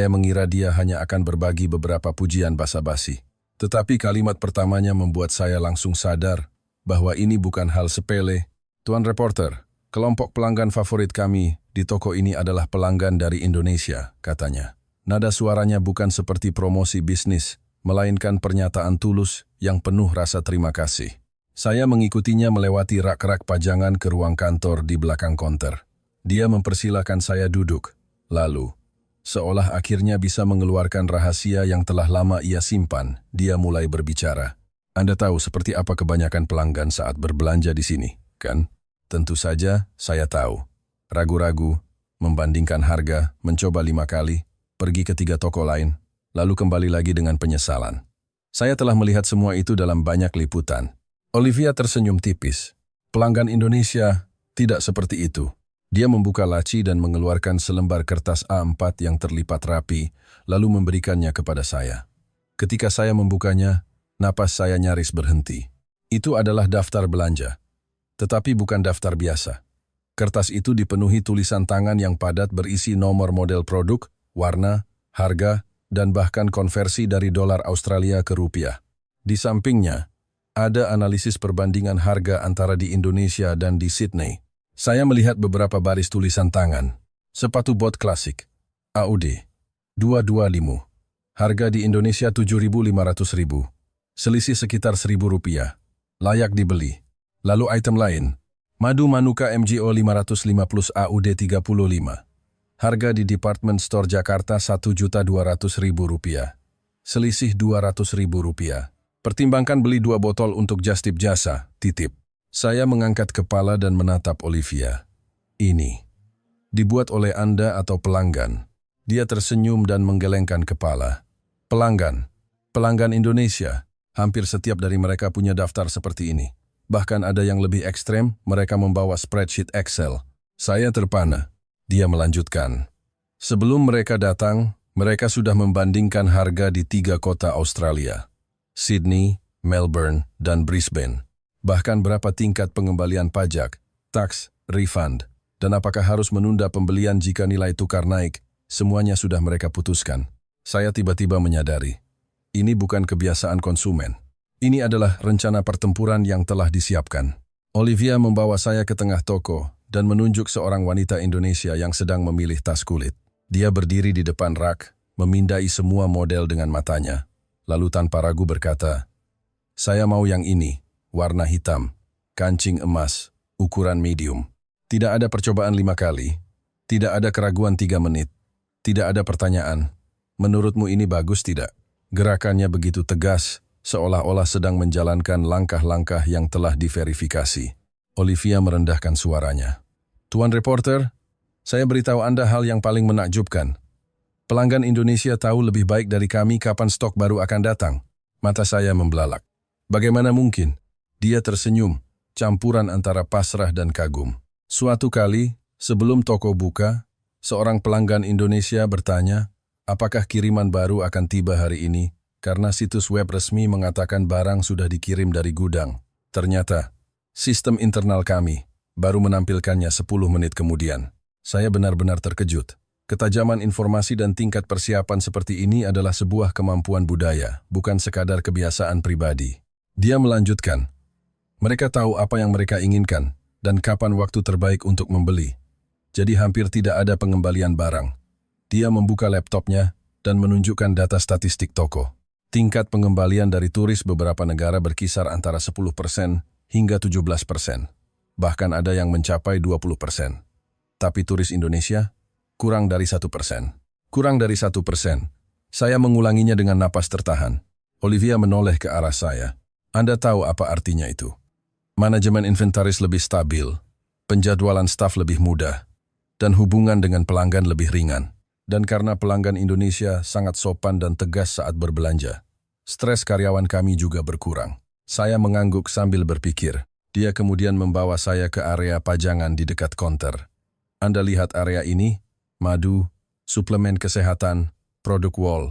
mengira dia hanya akan berbagi beberapa pujian basa-basi. Tetapi kalimat pertamanya membuat saya langsung sadar bahwa ini bukan hal sepele. Tuan reporter, kelompok pelanggan favorit kami di toko ini adalah pelanggan dari Indonesia, katanya. Nada suaranya bukan seperti promosi bisnis, melainkan pernyataan tulus yang penuh rasa terima kasih. Saya mengikutinya melewati rak-rak pajangan ke ruang kantor di belakang konter. Dia mempersilahkan saya duduk. Lalu, seolah akhirnya bisa mengeluarkan rahasia yang telah lama ia simpan, dia mulai berbicara. Anda tahu seperti apa kebanyakan pelanggan saat berbelanja di sini, kan? Tentu saja, saya tahu. Ragu-ragu, membandingkan harga, mencoba 5 kali, pergi ke 3 toko lain, lalu kembali lagi dengan penyesalan. Saya telah melihat semua itu dalam banyak liputan. Olivia tersenyum tipis. Pelanggan Indonesia tidak seperti itu. Dia membuka laci dan mengeluarkan selembar kertas A4 yang terlipat rapi, lalu memberikannya kepada saya. Ketika saya membukanya, napas saya nyaris berhenti. Itu adalah daftar belanja, tetapi bukan daftar biasa. Kertas itu dipenuhi tulisan tangan yang padat berisi nomor model produk, warna, harga, dan bahkan konversi dari dolar Australia ke rupiah. Di sampingnya, ada analisis perbandingan harga antara di Indonesia dan di Sydney. Saya melihat beberapa baris tulisan tangan. Sepatu bot klasik, AUD, 225. Harga di Indonesia 7.500.000. Selisih sekitar Rp1.000. Layak dibeli. Lalu item lain, madu Manuka MGO 550 AUD 35. Harga di Department Store Jakarta Rp1.200.000. Selisih Rp200.000. Pertimbangkan beli 2 botol untuk just tip jasa, titip. Saya mengangkat kepala dan menatap Olivia. Ini dibuat oleh Anda atau pelanggan? Dia tersenyum dan menggelengkan kepala. Pelanggan Indonesia. Hampir setiap dari mereka punya daftar seperti ini. Bahkan ada yang lebih ekstrem, mereka membawa spreadsheet Excel. Saya terpana. Dia melanjutkan. Sebelum mereka datang, mereka sudah membandingkan harga di 3 kota Australia. Sydney, Melbourne, dan Brisbane. Bahkan berapa tingkat pengembalian pajak, tax, refund, dan apakah harus menunda pembelian jika nilai tukar naik, semuanya sudah mereka putuskan. Saya tiba-tiba menyadari, ini bukan kebiasaan konsumen. Ini adalah rencana pertempuran yang telah disiapkan. Olivia membawa saya ke tengah toko dan menunjuk seorang wanita Indonesia yang sedang memilih tas kulit. Dia berdiri di depan rak, memindai semua model dengan matanya, lalu tanpa ragu berkata, "Saya mau yang ini. Warna hitam, kancing emas, ukuran medium. Tidak ada percobaan 5 kali, tidak ada keraguan 3 menit, tidak ada pertanyaan. Menurutmu ini bagus tidak?" Gerakannya begitu tegas, seolah-olah sedang menjalankan langkah-langkah yang telah diverifikasi. Olivia merendahkan suaranya. "Tuan reporter, saya beritahu Anda hal yang paling menakjubkan. Pelanggan Indonesia tahu lebih baik dari kami kapan stok baru akan datang." Mata saya membelalak. Bagaimana mungkin? Dia tersenyum, campuran antara pasrah dan kagum. Suatu kali, sebelum toko buka, seorang pelanggan Indonesia bertanya, apakah kiriman baru akan tiba hari ini, karena situs web resmi mengatakan barang sudah dikirim dari gudang. Ternyata, sistem internal kami baru menampilkannya 10 menit kemudian. Saya benar-benar terkejut. Ketajaman informasi dan tingkat persiapan seperti ini adalah sebuah kemampuan budaya, bukan sekadar kebiasaan pribadi. Dia melanjutkan, Mereka tahu apa yang mereka inginkan dan kapan waktu terbaik untuk membeli. Jadi hampir tidak ada pengembalian barang. Dia membuka laptopnya dan menunjukkan data statistik toko. Tingkat pengembalian dari turis beberapa negara berkisar antara 10% hingga 17%. Bahkan ada yang mencapai 20%. Tapi turis Indonesia kurang dari 1%. Kurang dari 1%. Saya mengulanginya dengan napas tertahan. Olivia menoleh ke arah saya. Anda tahu apa artinya itu? Manajemen inventaris lebih stabil, penjadwalan staf lebih mudah, dan hubungan dengan pelanggan lebih ringan. Dan karena pelanggan Indonesia sangat sopan dan tegas saat berbelanja, stres karyawan kami juga berkurang. Saya mengangguk sambil berpikir. Dia kemudian membawa saya ke area pajangan di dekat konter. Anda lihat area ini? Madu, suplemen kesehatan, produk wall.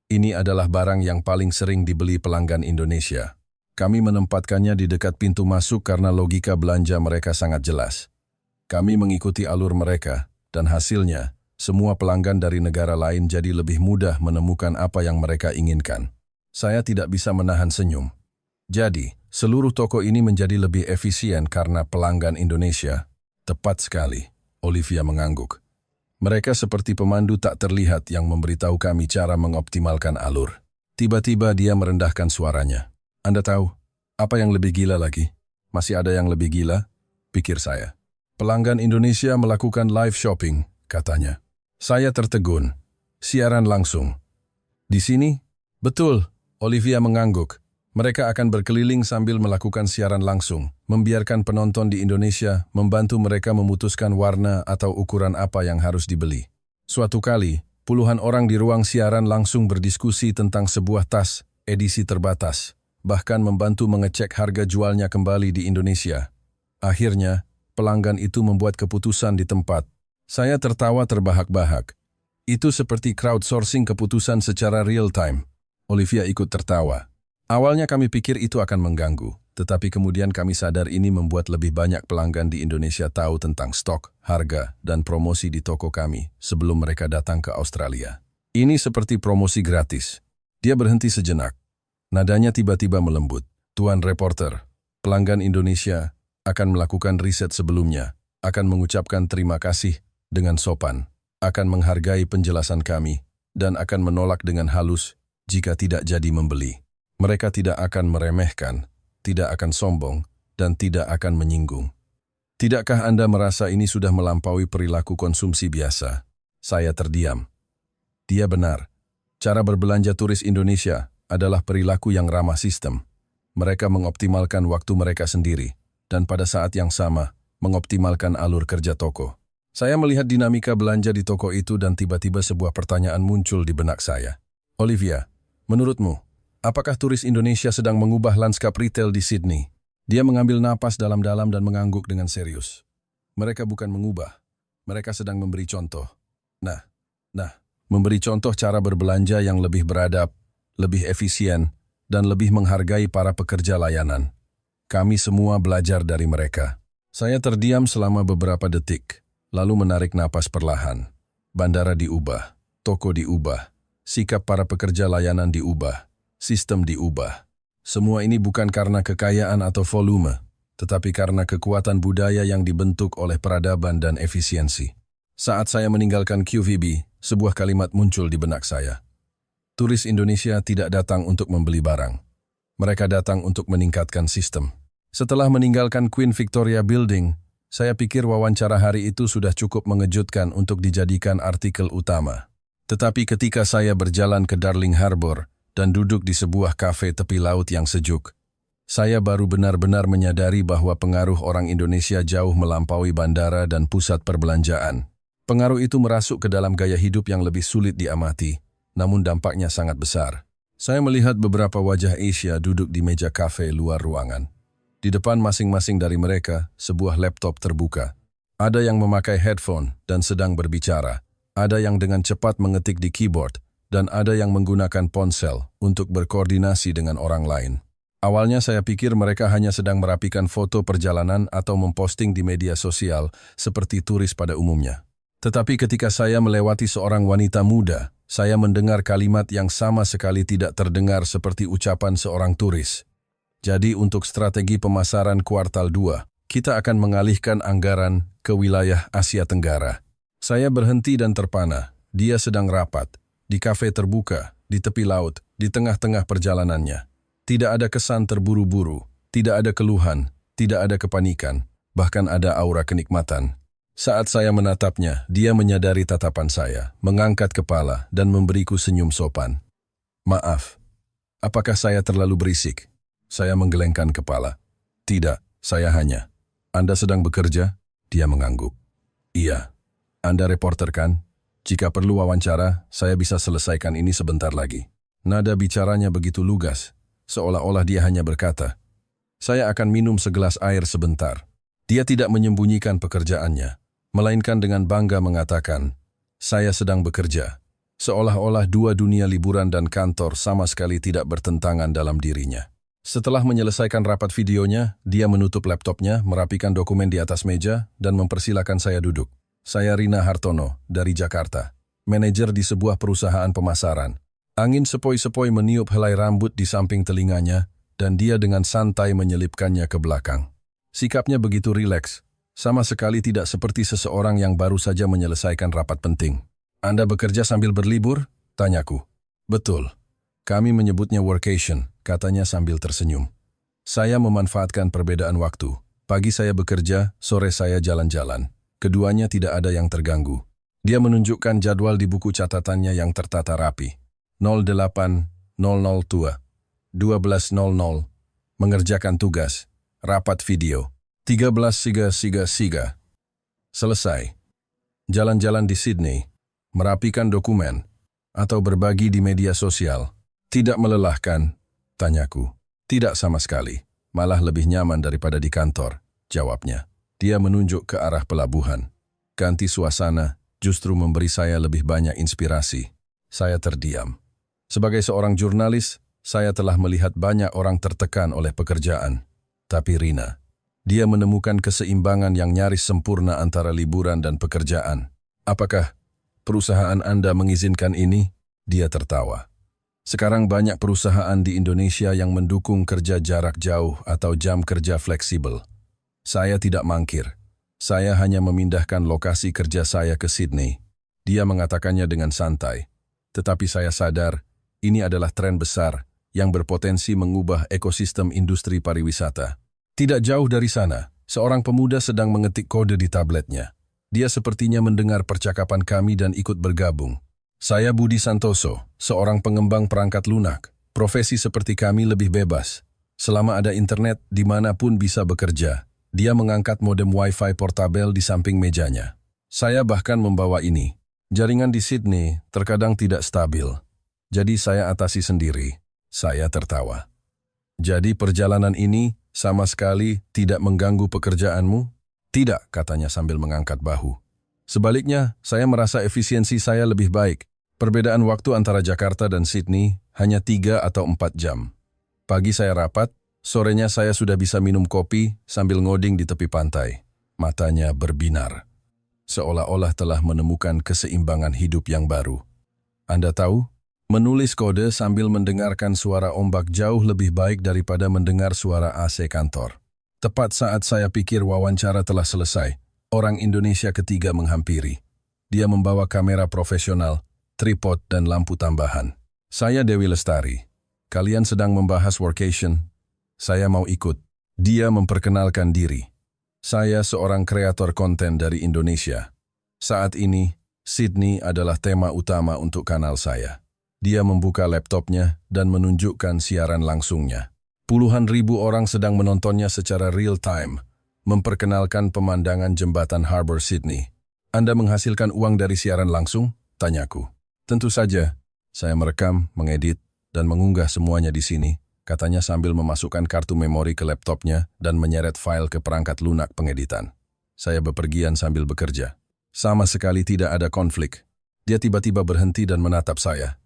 Ini adalah barang yang paling sering dibeli pelanggan Indonesia. Kami menempatkannya di dekat pintu masuk karena logika belanja mereka sangat jelas. Kami mengikuti alur mereka, dan hasilnya, semua pelanggan dari negara lain jadi lebih mudah menemukan apa yang mereka inginkan. Saya tidak bisa menahan senyum. Jadi, seluruh toko ini menjadi lebih efisien karena pelanggan Indonesia. Tepat sekali, Olivia mengangguk. Mereka seperti pemandu tak terlihat yang memberitahu kami cara mengoptimalkan alur. Tiba-tiba dia merendahkan suaranya. Anda tahu, apa yang lebih gila lagi? Masih ada yang lebih gila? Pikir saya. Pelanggan Indonesia melakukan live shopping, katanya. Saya tertegun. Siaran langsung. Di sini? Betul, Olivia mengangguk. Mereka akan berkeliling sambil melakukan siaran langsung, membiarkan penonton di Indonesia membantu mereka memutuskan warna atau ukuran apa yang harus dibeli. Suatu kali, puluhan orang di ruang siaran langsung berdiskusi tentang sebuah tas, edisi terbatas, bahkan membantu mengecek harga jualnya kembali di Indonesia. Akhirnya, pelanggan itu membuat keputusan di tempat. Saya tertawa terbahak-bahak. Itu seperti crowdsourcing keputusan secara real-time. Olivia ikut tertawa. Awalnya kami pikir itu akan mengganggu, tetapi kemudian kami sadar ini membuat lebih banyak pelanggan di Indonesia tahu tentang stok, harga, dan promosi di toko kami sebelum mereka datang ke Australia. Ini seperti promosi gratis. Dia berhenti sejenak. Nadanya tiba-tiba melembut. Tuan reporter, pelanggan Indonesia akan melakukan riset sebelumnya, akan mengucapkan terima kasih dengan sopan, akan menghargai penjelasan kami, dan akan menolak dengan halus jika tidak jadi membeli. Mereka tidak akan meremehkan, tidak akan sombong, dan tidak akan menyinggung. Tidakkah Anda merasa ini sudah melampaui perilaku konsumsi biasa? Saya terdiam. Dia benar. Cara berbelanja turis Indonesia adalah perilaku yang ramah sistem. Mereka mengoptimalkan waktu mereka sendiri, dan pada saat yang sama, mengoptimalkan alur kerja toko. Saya melihat dinamika belanja di toko itu dan tiba-tiba sebuah pertanyaan muncul di benak saya. Olivia, menurutmu, apakah turis Indonesia sedang mengubah lanskap retail di Sydney? Dia mengambil napas dalam-dalam dan mengangguk dengan serius. Mereka bukan mengubah. Mereka sedang memberi contoh. Memberi contoh cara berbelanja yang lebih beradab, lebih efisien, dan lebih menghargai para pekerja layanan. Kami semua belajar dari mereka. Saya terdiam selama beberapa detik, lalu menarik napas perlahan. Bandara diubah, toko diubah, sikap para pekerja layanan diubah. Sistem diubah. Semua ini bukan karena kekayaan atau volume, tetapi karena kekuatan budaya yang dibentuk oleh peradaban dan efisiensi. Saat saya meninggalkan QVB, sebuah kalimat muncul di benak saya. Turis Indonesia tidak datang untuk membeli barang. Mereka datang untuk meningkatkan sistem. Setelah meninggalkan Queen Victoria Building, saya pikir wawancara hari itu sudah cukup mengejutkan untuk dijadikan artikel utama. Tetapi ketika saya berjalan ke Darling Harbour, dan duduk di sebuah kafe tepi laut yang sejuk, saya baru benar-benar menyadari bahwa pengaruh orang Indonesia jauh melampaui bandara dan pusat perbelanjaan. Pengaruh itu merasuk ke dalam gaya hidup yang lebih sulit diamati, namun dampaknya sangat besar. Saya melihat beberapa wajah Asia duduk di meja kafe luar ruangan. Di depan masing-masing dari mereka, sebuah laptop terbuka. Ada yang memakai headphone dan sedang berbicara. Ada yang dengan cepat mengetik di keyboard, dan ada yang menggunakan ponsel untuk berkoordinasi dengan orang lain. Awalnya saya pikir mereka hanya sedang merapikan foto perjalanan atau memposting di media sosial seperti turis pada umumnya. Tetapi ketika saya melewati seorang wanita muda, saya mendengar kalimat yang sama sekali tidak terdengar seperti ucapan seorang turis. Jadi untuk strategi pemasaran kuartal 2, kita akan mengalihkan anggaran ke wilayah Asia Tenggara. Saya berhenti dan terpana. Dia sedang rapat, di kafe terbuka, di tepi laut, di tengah-tengah perjalanannya. Tidak ada kesan terburu-buru, tidak ada keluhan, tidak ada kepanikan, bahkan ada aura kenikmatan. Saat saya menatapnya, dia menyadari tatapan saya, mengangkat kepala, dan memberiku senyum sopan. Maaf, apakah saya terlalu berisik? Saya menggelengkan kepala. Tidak, saya hanya. Anda sedang bekerja? Dia mengangguk. Iya. Anda reporter kan? Jika perlu wawancara, saya bisa selesaikan ini sebentar lagi. Nada bicaranya begitu lugas, seolah-olah dia hanya berkata, saya akan minum segelas air sebentar. Dia tidak menyembunyikan pekerjaannya, melainkan dengan bangga mengatakan, saya sedang bekerja. Seolah-olah dua dunia liburan dan kantor sama sekali tidak bertentangan dalam dirinya. Setelah menyelesaikan rapat videonya, dia menutup laptopnya, merapikan dokumen di atas meja, dan mempersilakan saya duduk. Saya Rina Hartono, dari Jakarta, manajer di sebuah perusahaan pemasaran. Angin sepoi-sepoi meniup helai rambut di samping telinganya, dan dia dengan santai menyelipkannya ke belakang. Sikapnya begitu rileks, sama sekali tidak seperti seseorang yang baru saja menyelesaikan rapat penting. Anda bekerja sambil berlibur? Tanyaku. Betul. Kami menyebutnya workation, katanya sambil tersenyum. Saya memanfaatkan perbedaan waktu. Pagi saya bekerja, sore saya jalan-jalan. Keduanya tidak ada yang terganggu. Dia menunjukkan jadwal di buku catatannya yang tertata rapi. 08.00 tua, 12.00, mengerjakan tugas, rapat video, 13.00, selesai. Jalan-jalan di Sydney, merapikan dokumen, atau berbagi di media sosial. Tidak melelahkan, tanyaku. Tidak sama sekali, malah lebih nyaman daripada di kantor, jawabnya. Dia menunjuk ke arah pelabuhan. Ganti suasana justru memberi saya lebih banyak inspirasi. Saya terdiam. Sebagai seorang jurnalis, saya telah melihat banyak orang tertekan oleh pekerjaan. Tapi Rina, dia menemukan keseimbangan yang nyaris sempurna antara liburan dan pekerjaan. Apakah perusahaan Anda mengizinkan ini? Dia tertawa. Sekarang banyak perusahaan di Indonesia yang mendukung kerja jarak jauh atau jam kerja fleksibel. Saya tidak mangkir. Saya hanya memindahkan lokasi kerja saya ke Sydney. Dia mengatakannya dengan santai. Tetapi saya sadar, ini adalah tren besar yang berpotensi mengubah ekosistem industri pariwisata. Tidak jauh dari sana, seorang pemuda sedang mengetik kode di tabletnya. Dia sepertinya mendengar percakapan kami dan ikut bergabung. Saya Budi Santoso, seorang pengembang perangkat lunak. Profesi seperti kami lebih bebas. Selama ada internet, dimanapun bisa bekerja. Dia mengangkat modem Wi-Fi portabel di samping mejanya. Saya bahkan membawa ini. Jaringan di Sydney terkadang tidak stabil. Jadi saya atasi sendiri. Saya tertawa. Jadi perjalanan ini sama sekali tidak mengganggu pekerjaanmu? Tidak, katanya sambil mengangkat bahu. Sebaliknya, saya merasa efisiensi saya lebih baik. Perbedaan waktu antara Jakarta dan Sydney hanya 3 atau 4 jam. Pagi saya rapat, sorenya saya sudah bisa minum kopi sambil ngoding di tepi pantai. Matanya berbinar. Seolah-olah telah menemukan keseimbangan hidup yang baru. Anda tahu? Menulis kode sambil mendengarkan suara ombak jauh lebih baik daripada mendengar suara AC kantor. Tepat saat saya pikir wawancara telah selesai, orang Indonesia ketiga menghampiri. Dia membawa kamera profesional, tripod dan lampu tambahan. Saya Dewi Lestari. Kalian sedang membahas workation. Saya mau ikut. Dia memperkenalkan diri. Saya seorang kreator konten dari Indonesia. Saat ini, Sydney adalah tema utama untuk kanal saya. Dia membuka laptopnya dan menunjukkan siaran langsungnya. Puluhan ribu orang sedang menontonnya secara real time, memperkenalkan pemandangan jembatan Harbour Sydney. Anda menghasilkan uang dari siaran langsung? Tanyaku. Tentu saja. Saya merekam, mengedit, dan mengunggah semuanya di sini, katanya sambil memasukkan kartu memori ke laptopnya dan menyeret file ke perangkat lunak pengeditan. Saya bepergian sambil bekerja. Sama sekali tidak ada konflik. Dia tiba-tiba berhenti dan menatap saya.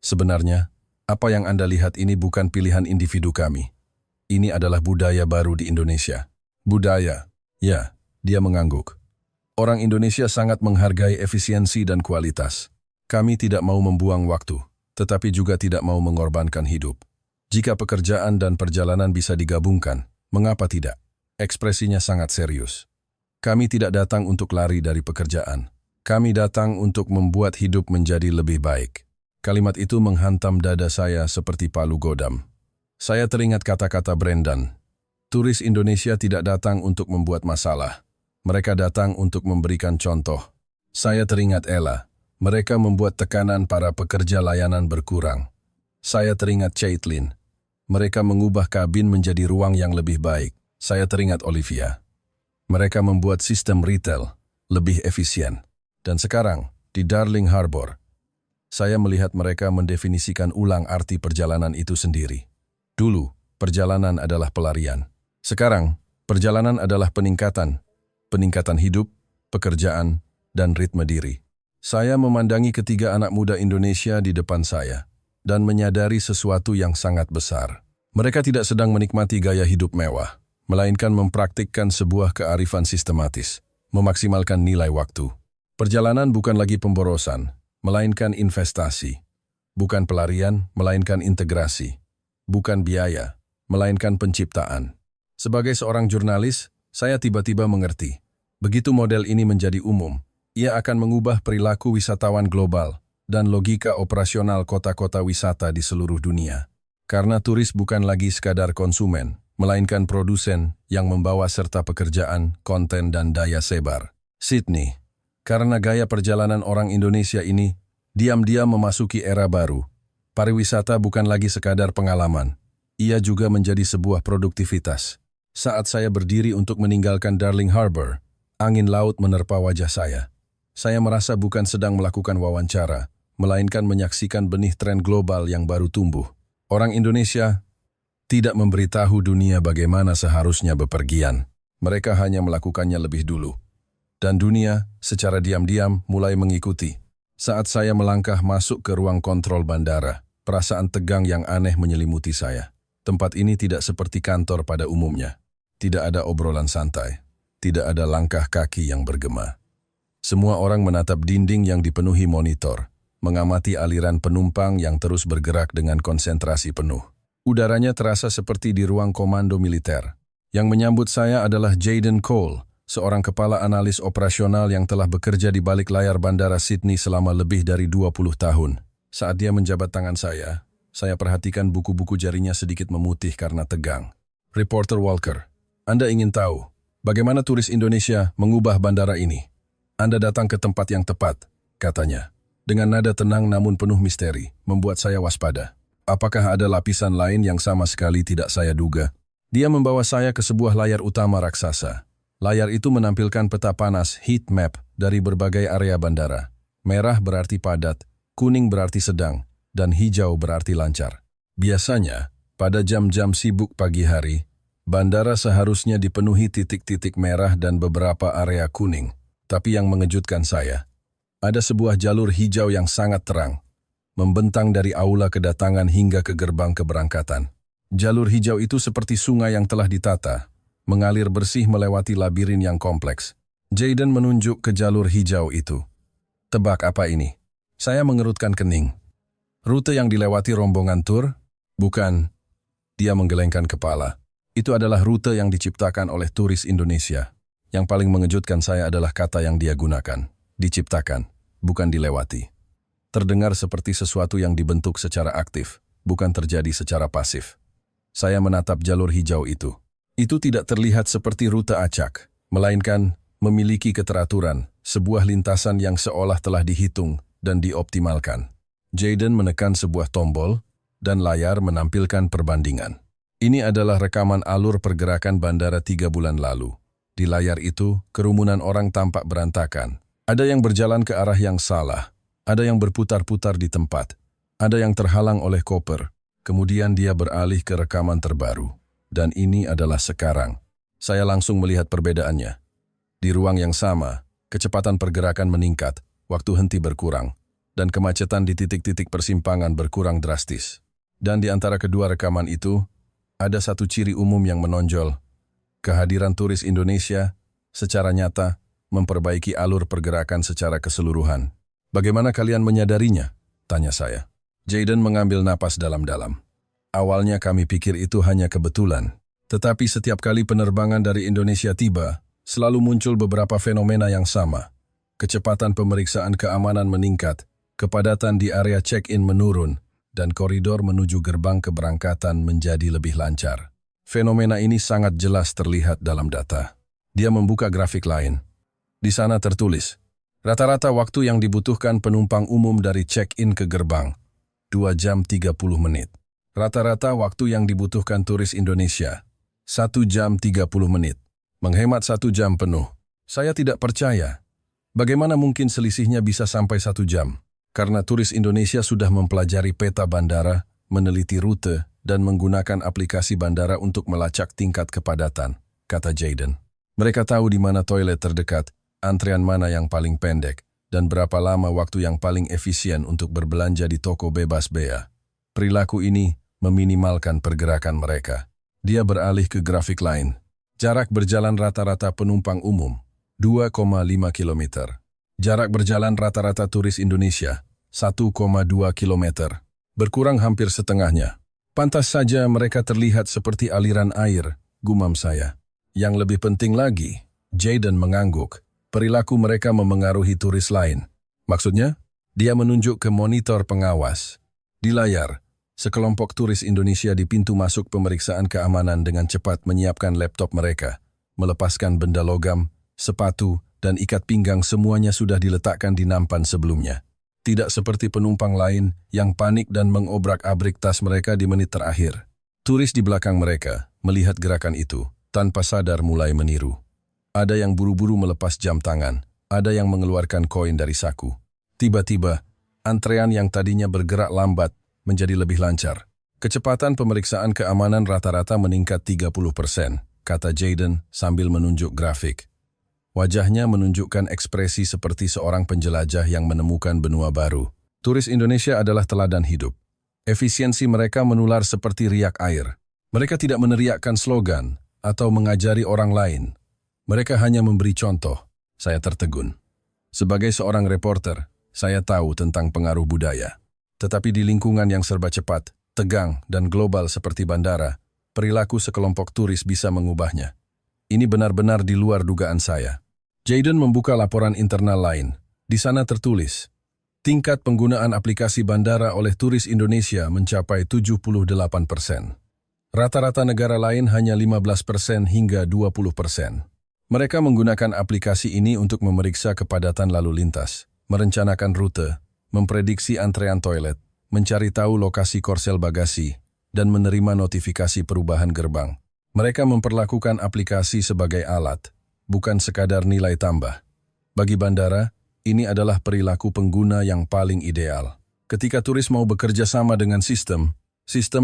Sebenarnya, apa yang Anda lihat ini bukan pilihan individu kami. Ini adalah budaya baru di Indonesia. Budaya? Ya, dia mengangguk. Orang Indonesia sangat menghargai efisiensi dan kualitas. Kami tidak mau membuang waktu, tetapi juga tidak mau mengorbankan hidup. Jika pekerjaan dan perjalanan bisa digabungkan, mengapa tidak? Ekspresinya sangat serius. Kami tidak datang untuk lari dari pekerjaan. Kami datang untuk membuat hidup menjadi lebih baik. Kalimat itu menghantam dada saya seperti palu godam. Saya teringat kata-kata Brendan. Turis Indonesia tidak datang untuk membuat masalah. Mereka datang untuk memberikan contoh. Saya teringat Ella. Mereka membuat tekanan para pekerja layanan berkurang. Saya teringat Caitlin. Mereka mengubah kabin menjadi ruang yang lebih baik. Saya teringat Olivia. Mereka membuat sistem retail lebih efisien. Dan sekarang, di Darling Harbour, saya melihat mereka mendefinisikan ulang arti perjalanan itu sendiri. Dulu, perjalanan adalah pelarian. Sekarang, perjalanan adalah peningkatan hidup, pekerjaan, dan ritme diri. Saya memandangi ketiga anak muda Indonesia di depan saya dan menyadari sesuatu yang sangat besar. Mereka tidak sedang menikmati gaya hidup mewah, melainkan mempraktikkan sebuah kearifan sistematis, memaksimalkan nilai waktu. Perjalanan bukan lagi pemborosan, melainkan investasi. Bukan pelarian, melainkan integrasi. Bukan biaya, melainkan penciptaan. Sebagai seorang jurnalis, saya tiba-tiba mengerti. Begitu model ini menjadi umum, ia akan mengubah perilaku wisatawan global dan logika operasional kota-kota wisata di seluruh dunia. Karena turis bukan lagi sekadar konsumen, melainkan produsen yang membawa serta pekerjaan, konten, dan daya sebar. Sydney. Karena gaya perjalanan orang Indonesia ini diam-diam memasuki era baru. Pariwisata bukan lagi sekadar pengalaman. Ia juga menjadi sebuah produktivitas. Saat saya berdiri untuk meninggalkan Darling Harbour, angin laut menerpa wajah saya. Saya merasa bukan sedang melakukan wawancara, melainkan menyaksikan benih tren global yang baru tumbuh. Orang Indonesia tidak memberitahu dunia bagaimana seharusnya bepergian. Mereka hanya melakukannya lebih dulu. Dan dunia secara diam-diam mulai mengikuti. Saat saya melangkah masuk ke ruang kontrol bandara, perasaan tegang yang aneh menyelimuti saya. Tempat ini tidak seperti kantor pada umumnya. Tidak ada obrolan santai. Tidak ada langkah kaki yang bergema. Semua orang menatap dinding yang dipenuhi monitor, mengamati aliran penumpang yang terus bergerak dengan konsentrasi penuh. Udaranya terasa seperti di ruang komando militer. Yang menyambut saya adalah Jayden Cole, seorang kepala analis operasional yang telah bekerja di balik layar bandara Sydney selama lebih dari 20 tahun. Saat dia menjabat tangan saya perhatikan buku-buku jarinya sedikit memutih karena tegang. Reporter Walker, Anda ingin tahu bagaimana turis Indonesia mengubah bandara ini? Anda datang ke tempat yang tepat, katanya. Dengan nada tenang namun penuh misteri, membuat saya waspada. Apakah ada lapisan lain yang sama sekali tidak saya duga? Dia membawa saya ke sebuah layar utama raksasa. Layar itu menampilkan peta panas heat map dari berbagai area bandara. Merah berarti padat, kuning berarti sedang, dan hijau berarti lancar. Biasanya, pada jam-jam sibuk pagi hari, bandara seharusnya dipenuhi titik-titik merah dan beberapa area kuning. Tapi yang mengejutkan saya, ada sebuah jalur hijau yang sangat terang, membentang dari aula kedatangan hingga ke gerbang keberangkatan. Jalur hijau itu seperti sungai yang telah ditata, mengalir bersih melewati labirin yang kompleks. Jayden menunjuk ke jalur hijau itu. Tebak apa ini? Saya mengerutkan kening. Rute yang dilewati rombongan tur? Bukan. Dia menggelengkan kepala. Itu adalah rute yang diciptakan oleh turis Indonesia. Yang paling mengejutkan saya adalah kata yang dia gunakan. Diciptakan, bukan dilewati. Terdengar seperti sesuatu yang dibentuk secara aktif, bukan terjadi secara pasif. Saya menatap jalur hijau itu. Itu tidak terlihat seperti rute acak, melainkan memiliki keteraturan, sebuah lintasan yang seolah telah dihitung dan dioptimalkan. Jayden menekan sebuah tombol, dan layar menampilkan perbandingan. Ini adalah rekaman alur pergerakan bandara 3 bulan lalu. Di layar itu, kerumunan orang tampak berantakan. Ada yang berjalan ke arah yang salah, ada yang berputar-putar di tempat, ada yang terhalang oleh koper. Kemudian dia beralih ke rekaman terbaru. Dan ini adalah sekarang. Saya langsung melihat perbedaannya. Di ruang yang sama, kecepatan pergerakan meningkat, waktu henti berkurang, dan kemacetan di titik-titik persimpangan berkurang drastis. Dan di antara kedua rekaman itu, ada satu ciri umum yang menonjol. Kehadiran turis Indonesia secara nyata memperbaiki alur pergerakan secara keseluruhan. Bagaimana kalian menyadarinya? Tanya saya. Jayden mengambil napas dalam-dalam. Awalnya kami pikir itu hanya kebetulan. Tetapi setiap kali penerbangan dari Indonesia tiba, selalu muncul beberapa fenomena yang sama. Kecepatan pemeriksaan keamanan meningkat, kepadatan di area check-in menurun, dan koridor menuju gerbang keberangkatan menjadi lebih lancar. Fenomena ini sangat jelas terlihat dalam data. Dia membuka grafik lain. Di sana tertulis, rata-rata waktu yang dibutuhkan penumpang umum dari check-in ke gerbang, 2 jam 30 menit. Rata-rata waktu yang dibutuhkan turis Indonesia, 1 jam 30 menit. Menghemat 1 jam penuh. Saya tidak percaya. Bagaimana mungkin selisihnya bisa sampai 1 jam? Karena turis Indonesia sudah mempelajari peta bandara, meneliti rute, dan menggunakan aplikasi bandara untuk melacak tingkat kepadatan, kata Jayden. Mereka tahu di mana toilet terdekat, antrean mana yang paling pendek, dan berapa lama waktu yang paling efisien untuk berbelanja di toko bebas bea. Perilaku ini meminimalkan pergerakan mereka. Dia beralih ke grafik lain. Jarak berjalan rata-rata penumpang umum, 2,5 km. Jarak berjalan rata-rata turis Indonesia, 1,2 km. Berkurang hampir setengahnya. Pantas saja mereka terlihat seperti aliran air, gumam saya. Yang lebih penting lagi, Jayden mengangguk. Perilaku mereka memengaruhi turis lain. Maksudnya? Dia menunjuk ke monitor pengawas. Di layar, sekelompok turis Indonesia di pintu masuk pemeriksaan keamanan dengan cepat menyiapkan laptop mereka, melepaskan benda logam, sepatu, dan ikat pinggang semuanya sudah diletakkan di nampan sebelumnya. Tidak seperti penumpang lain yang panik dan mengobrak-abrik tas mereka di menit terakhir. Turis di belakang mereka melihat gerakan itu, tanpa sadar mulai meniru. Ada yang buru-buru melepas jam tangan, ada yang mengeluarkan koin dari saku. Tiba-tiba, antrean yang tadinya bergerak lambat menjadi lebih lancar. Kecepatan pemeriksaan keamanan rata-rata meningkat 30%, kata Jayden sambil menunjuk grafik. Wajahnya menunjukkan ekspresi seperti seorang penjelajah yang menemukan benua baru. Turis Indonesia adalah teladan hidup. Efisiensi mereka menular seperti riak air. Mereka tidak meneriakkan slogan atau mengajari orang lain. Mereka hanya memberi contoh. Saya tertegun. Sebagai seorang reporter, saya tahu tentang pengaruh budaya. Tetapi di lingkungan yang serba cepat, tegang, dan global seperti bandara, perilaku sekelompok turis bisa mengubahnya. Ini benar-benar di luar dugaan saya. Jayden membuka laporan internal lain. Di sana tertulis, tingkat penggunaan aplikasi bandara oleh turis Indonesia mencapai 78%. Rata-rata negara lain hanya 15% hingga 20%. Mereka menggunakan aplikasi ini untuk memeriksa kepadatan lalu lintas, merencanakan rute, memprediksi antrean toilet, mencari tahu lokasi korsel bagasi, dan menerima notifikasi perubahan gerbang. Mereka memperlakukan aplikasi sebagai alat, bukan sekadar nilai tambah. Bagi bandara, ini adalah perilaku pengguna yang paling ideal. Ketika turis mau bekerja sama dengan sistem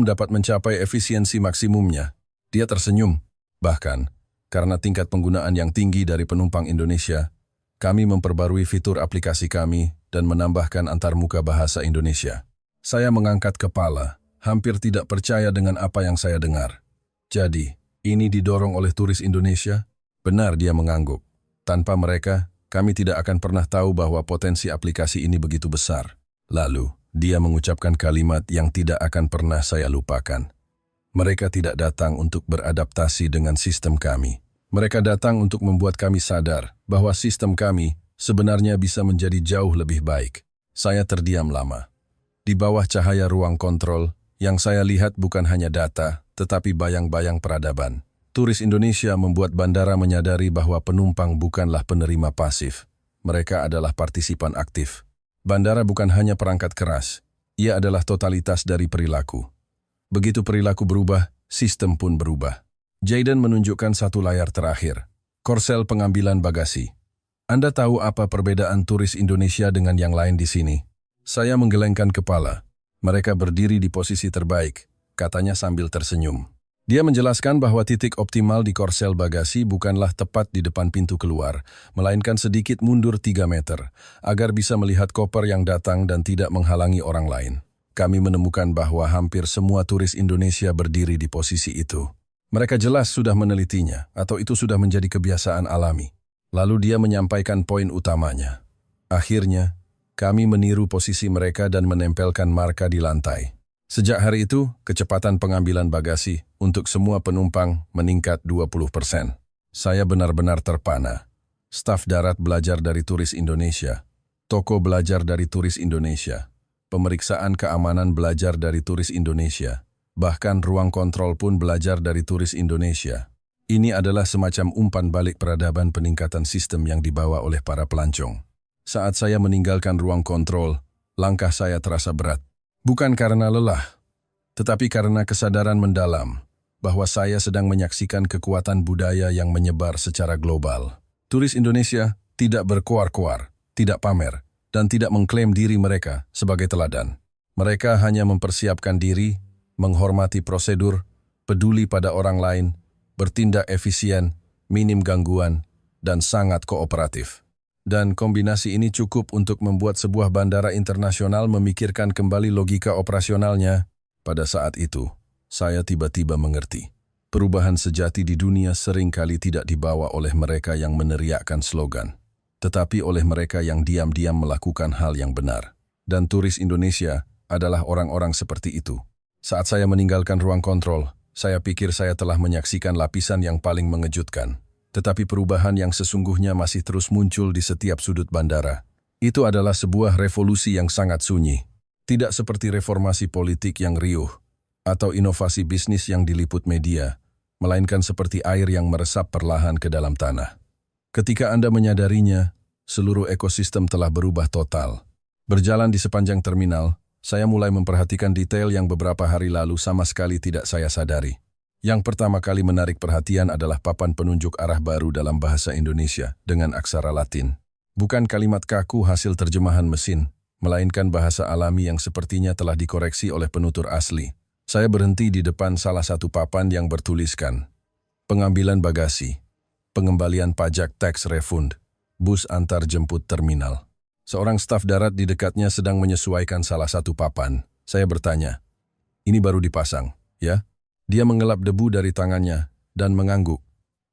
dapat mencapai efisiensi maksimumnya. Dia tersenyum. Bahkan, karena tingkat penggunaan yang tinggi dari penumpang Indonesia, kami memperbarui fitur aplikasi kami dan menambahkan antarmuka bahasa Indonesia. Saya mengangkat kepala, hampir tidak percaya dengan apa yang saya dengar. Jadi, ini didorong oleh turis Indonesia? Benar, dia mengangguk. Tanpa mereka, kami tidak akan pernah tahu bahwa potensi aplikasi ini begitu besar. Lalu, dia mengucapkan kalimat yang tidak akan pernah saya lupakan. Mereka tidak datang untuk beradaptasi dengan sistem kami. Mereka datang untuk membuat kami sadar bahwa sistem kami sebenarnya bisa menjadi jauh lebih baik. Saya terdiam lama. Di bawah cahaya ruang kontrol, yang saya lihat bukan hanya data, tetapi bayang-bayang peradaban. Turis Indonesia membuat bandara menyadari bahwa penumpang bukanlah penerima pasif. Mereka adalah partisipan aktif. Bandara bukan hanya perangkat keras. Ia adalah totalitas dari perilaku. Begitu perilaku berubah, sistem pun berubah. Jayden menunjukkan satu layar terakhir. Korsel pengambilan bagasi. Anda tahu apa perbedaan turis Indonesia dengan yang lain di sini? Saya menggelengkan kepala. Mereka berdiri di posisi terbaik, katanya sambil tersenyum. Dia menjelaskan bahwa titik optimal di korsel bagasi bukanlah tepat di depan pintu keluar, melainkan sedikit mundur 3 meter, agar bisa melihat koper yang datang dan tidak menghalangi orang lain. Kami menemukan bahwa hampir semua turis Indonesia berdiri di posisi itu. Mereka jelas sudah menelitinya, atau itu sudah menjadi kebiasaan alami. Lalu dia menyampaikan poin utamanya. Akhirnya, kami meniru posisi mereka dan menempelkan marka di lantai. Sejak hari itu, kecepatan pengambilan bagasi untuk semua penumpang meningkat 20%. Saya benar-benar terpana. Staf darat belajar dari turis Indonesia. Toko belajar dari turis Indonesia. Pemeriksaan keamanan belajar dari turis Indonesia. Bahkan ruang kontrol pun belajar dari turis Indonesia. Ini adalah semacam umpan balik peradaban peningkatan sistem yang dibawa oleh para pelancong. Saat saya meninggalkan ruang kontrol, langkah saya terasa berat. Bukan karena lelah, tetapi karena kesadaran mendalam bahwa saya sedang menyaksikan kekuatan budaya yang menyebar secara global. Turis Indonesia tidak berkoar-koar, tidak pamer, dan tidak mengklaim diri mereka sebagai teladan. Mereka hanya mempersiapkan diri, menghormati prosedur, peduli pada orang lain, bertindak efisien, minim gangguan, dan sangat kooperatif. Dan kombinasi ini cukup untuk membuat sebuah bandara internasional memikirkan kembali logika operasionalnya. Pada saat itu, saya tiba-tiba mengerti. Perubahan sejati di dunia seringkali tidak dibawa oleh mereka yang meneriakkan slogan, tetapi oleh mereka yang diam-diam melakukan hal yang benar. Dan turis Indonesia adalah orang-orang seperti itu. Saat saya meninggalkan ruang kontrol, saya pikir saya telah menyaksikan lapisan yang paling mengejutkan. Tetapi perubahan yang sesungguhnya masih terus muncul di setiap sudut bandara. Itu adalah sebuah revolusi yang sangat sunyi. Tidak seperti reformasi politik yang riuh, atau inovasi bisnis yang diliput media, melainkan seperti air yang meresap perlahan ke dalam tanah. Ketika Anda menyadarinya, seluruh ekosistem telah berubah total. Berjalan di sepanjang terminal, saya mulai memperhatikan detail yang beberapa hari lalu sama sekali tidak saya sadari. Yang pertama kali menarik perhatian adalah papan penunjuk arah baru dalam bahasa Indonesia dengan aksara Latin. Bukan kalimat kaku hasil terjemahan mesin, melainkan bahasa alami yang sepertinya telah dikoreksi oleh penutur asli. Saya berhenti di depan salah satu papan yang bertuliskan pengambilan bagasi, pengembalian pajak tax refund, bus antar jemput terminal. Seorang staf darat di dekatnya sedang menyesuaikan salah satu papan. Saya bertanya, "Ini baru dipasang, ya?" Dia mengelap debu dari tangannya dan mengangguk.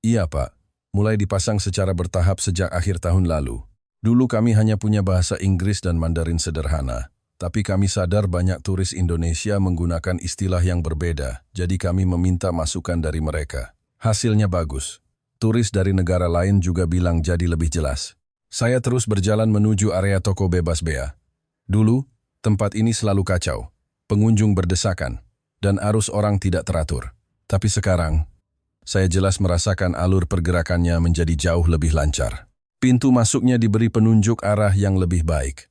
"Iya, Pak. Mulai dipasang secara bertahap sejak akhir tahun lalu. Dulu kami hanya punya bahasa Inggris dan Mandarin sederhana, tapi kami sadar banyak turis Indonesia menggunakan istilah yang berbeda, jadi kami meminta masukan dari mereka. Hasilnya bagus. Turis dari negara lain juga bilang jadi lebih jelas." Saya terus berjalan menuju area toko bebas bea. Dulu, tempat ini selalu kacau, pengunjung berdesakan, dan arus orang tidak teratur. Tapi sekarang, saya jelas merasakan alur pergerakannya menjadi jauh lebih lancar. Pintu masuknya diberi penunjuk arah yang lebih baik.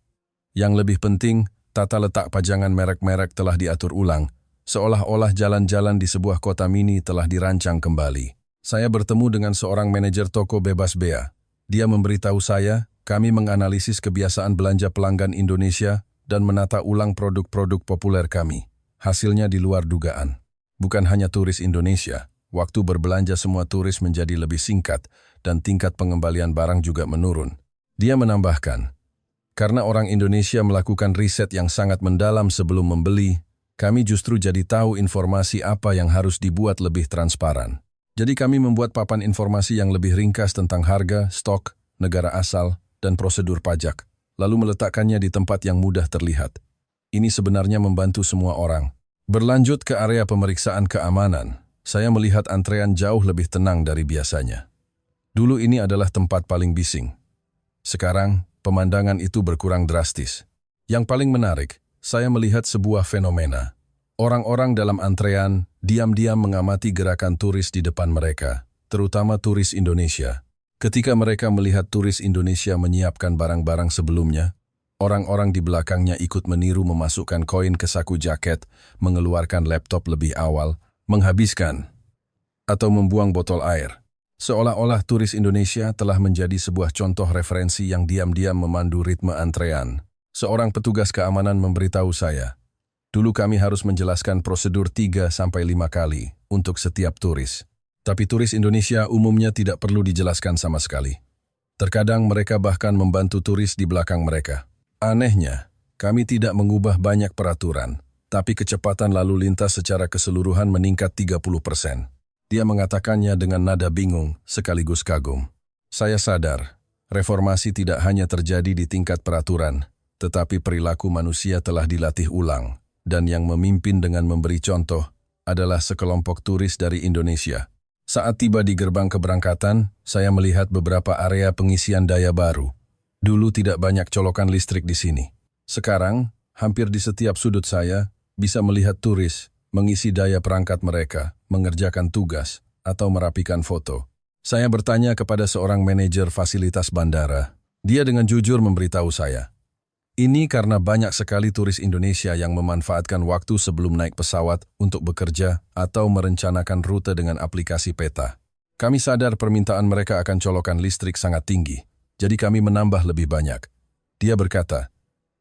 Yang lebih penting, tata letak pajangan merek-merek telah diatur ulang, seolah-olah jalan-jalan di sebuah kota mini telah dirancang kembali. Saya bertemu dengan seorang manajer toko bebas bea. Dia memberitahu saya, kami menganalisis kebiasaan belanja pelanggan Indonesia dan menata ulang produk-produk populer kami. Hasilnya di luar dugaan. Bukan hanya turis Indonesia, waktu berbelanja semua turis menjadi lebih singkat dan tingkat pengembalian barang juga menurun. Dia menambahkan, karena orang Indonesia melakukan riset yang sangat mendalam sebelum membeli, kami justru jadi tahu informasi apa yang harus dibuat lebih transparan. Jadi kami membuat papan informasi yang lebih ringkas tentang harga, stok, negara asal, dan prosedur pajak, lalu meletakkannya di tempat yang mudah terlihat. Ini sebenarnya membantu semua orang. Berlanjut ke area pemeriksaan keamanan, saya melihat antrean jauh lebih tenang dari biasanya. Dulu ini adalah tempat paling bising. Sekarang, pemandangan itu berkurang drastis. Yang paling menarik, saya melihat sebuah fenomena. Orang-orang dalam antrean diam-diam mengamati gerakan turis di depan mereka, terutama turis Indonesia. Ketika mereka melihat turis Indonesia menyiapkan barang-barang sebelumnya, orang-orang di belakangnya ikut meniru memasukkan koin ke saku jaket, mengeluarkan laptop lebih awal, menghabiskan, atau membuang botol air. Seolah-olah turis Indonesia telah menjadi sebuah contoh referensi yang diam-diam memandu ritme antrean. Seorang petugas keamanan memberitahu saya, dulu kami harus menjelaskan prosedur 3-5 kali untuk setiap turis. Tapi turis Indonesia umumnya tidak perlu dijelaskan sama sekali. Terkadang mereka bahkan membantu turis di belakang mereka. Anehnya, kami tidak mengubah banyak peraturan, tapi kecepatan lalu lintas secara keseluruhan meningkat 30%. Dia mengatakannya dengan nada bingung sekaligus kagum. Saya sadar, reformasi tidak hanya terjadi di tingkat peraturan, tetapi perilaku manusia telah dilatih ulang. dan yang memimpin dengan memberi contoh adalah sekelompok turis dari Indonesia. Saat tiba di gerbang keberangkatan, saya melihat beberapa area pengisian daya baru. Dulu tidak banyak colokan listrik di sini. Sekarang, hampir di setiap sudut saya bisa melihat turis mengisi daya perangkat mereka, mengerjakan tugas, atau merapikan foto. Saya bertanya kepada seorang manajer fasilitas bandara. Dia dengan jujur memberitahu saya, ini karena banyak sekali turis Indonesia yang memanfaatkan waktu sebelum naik pesawat untuk bekerja atau merencanakan rute dengan aplikasi peta. Kami sadar permintaan mereka akan colokan listrik sangat tinggi, jadi kami menambah lebih banyak. Dia berkata,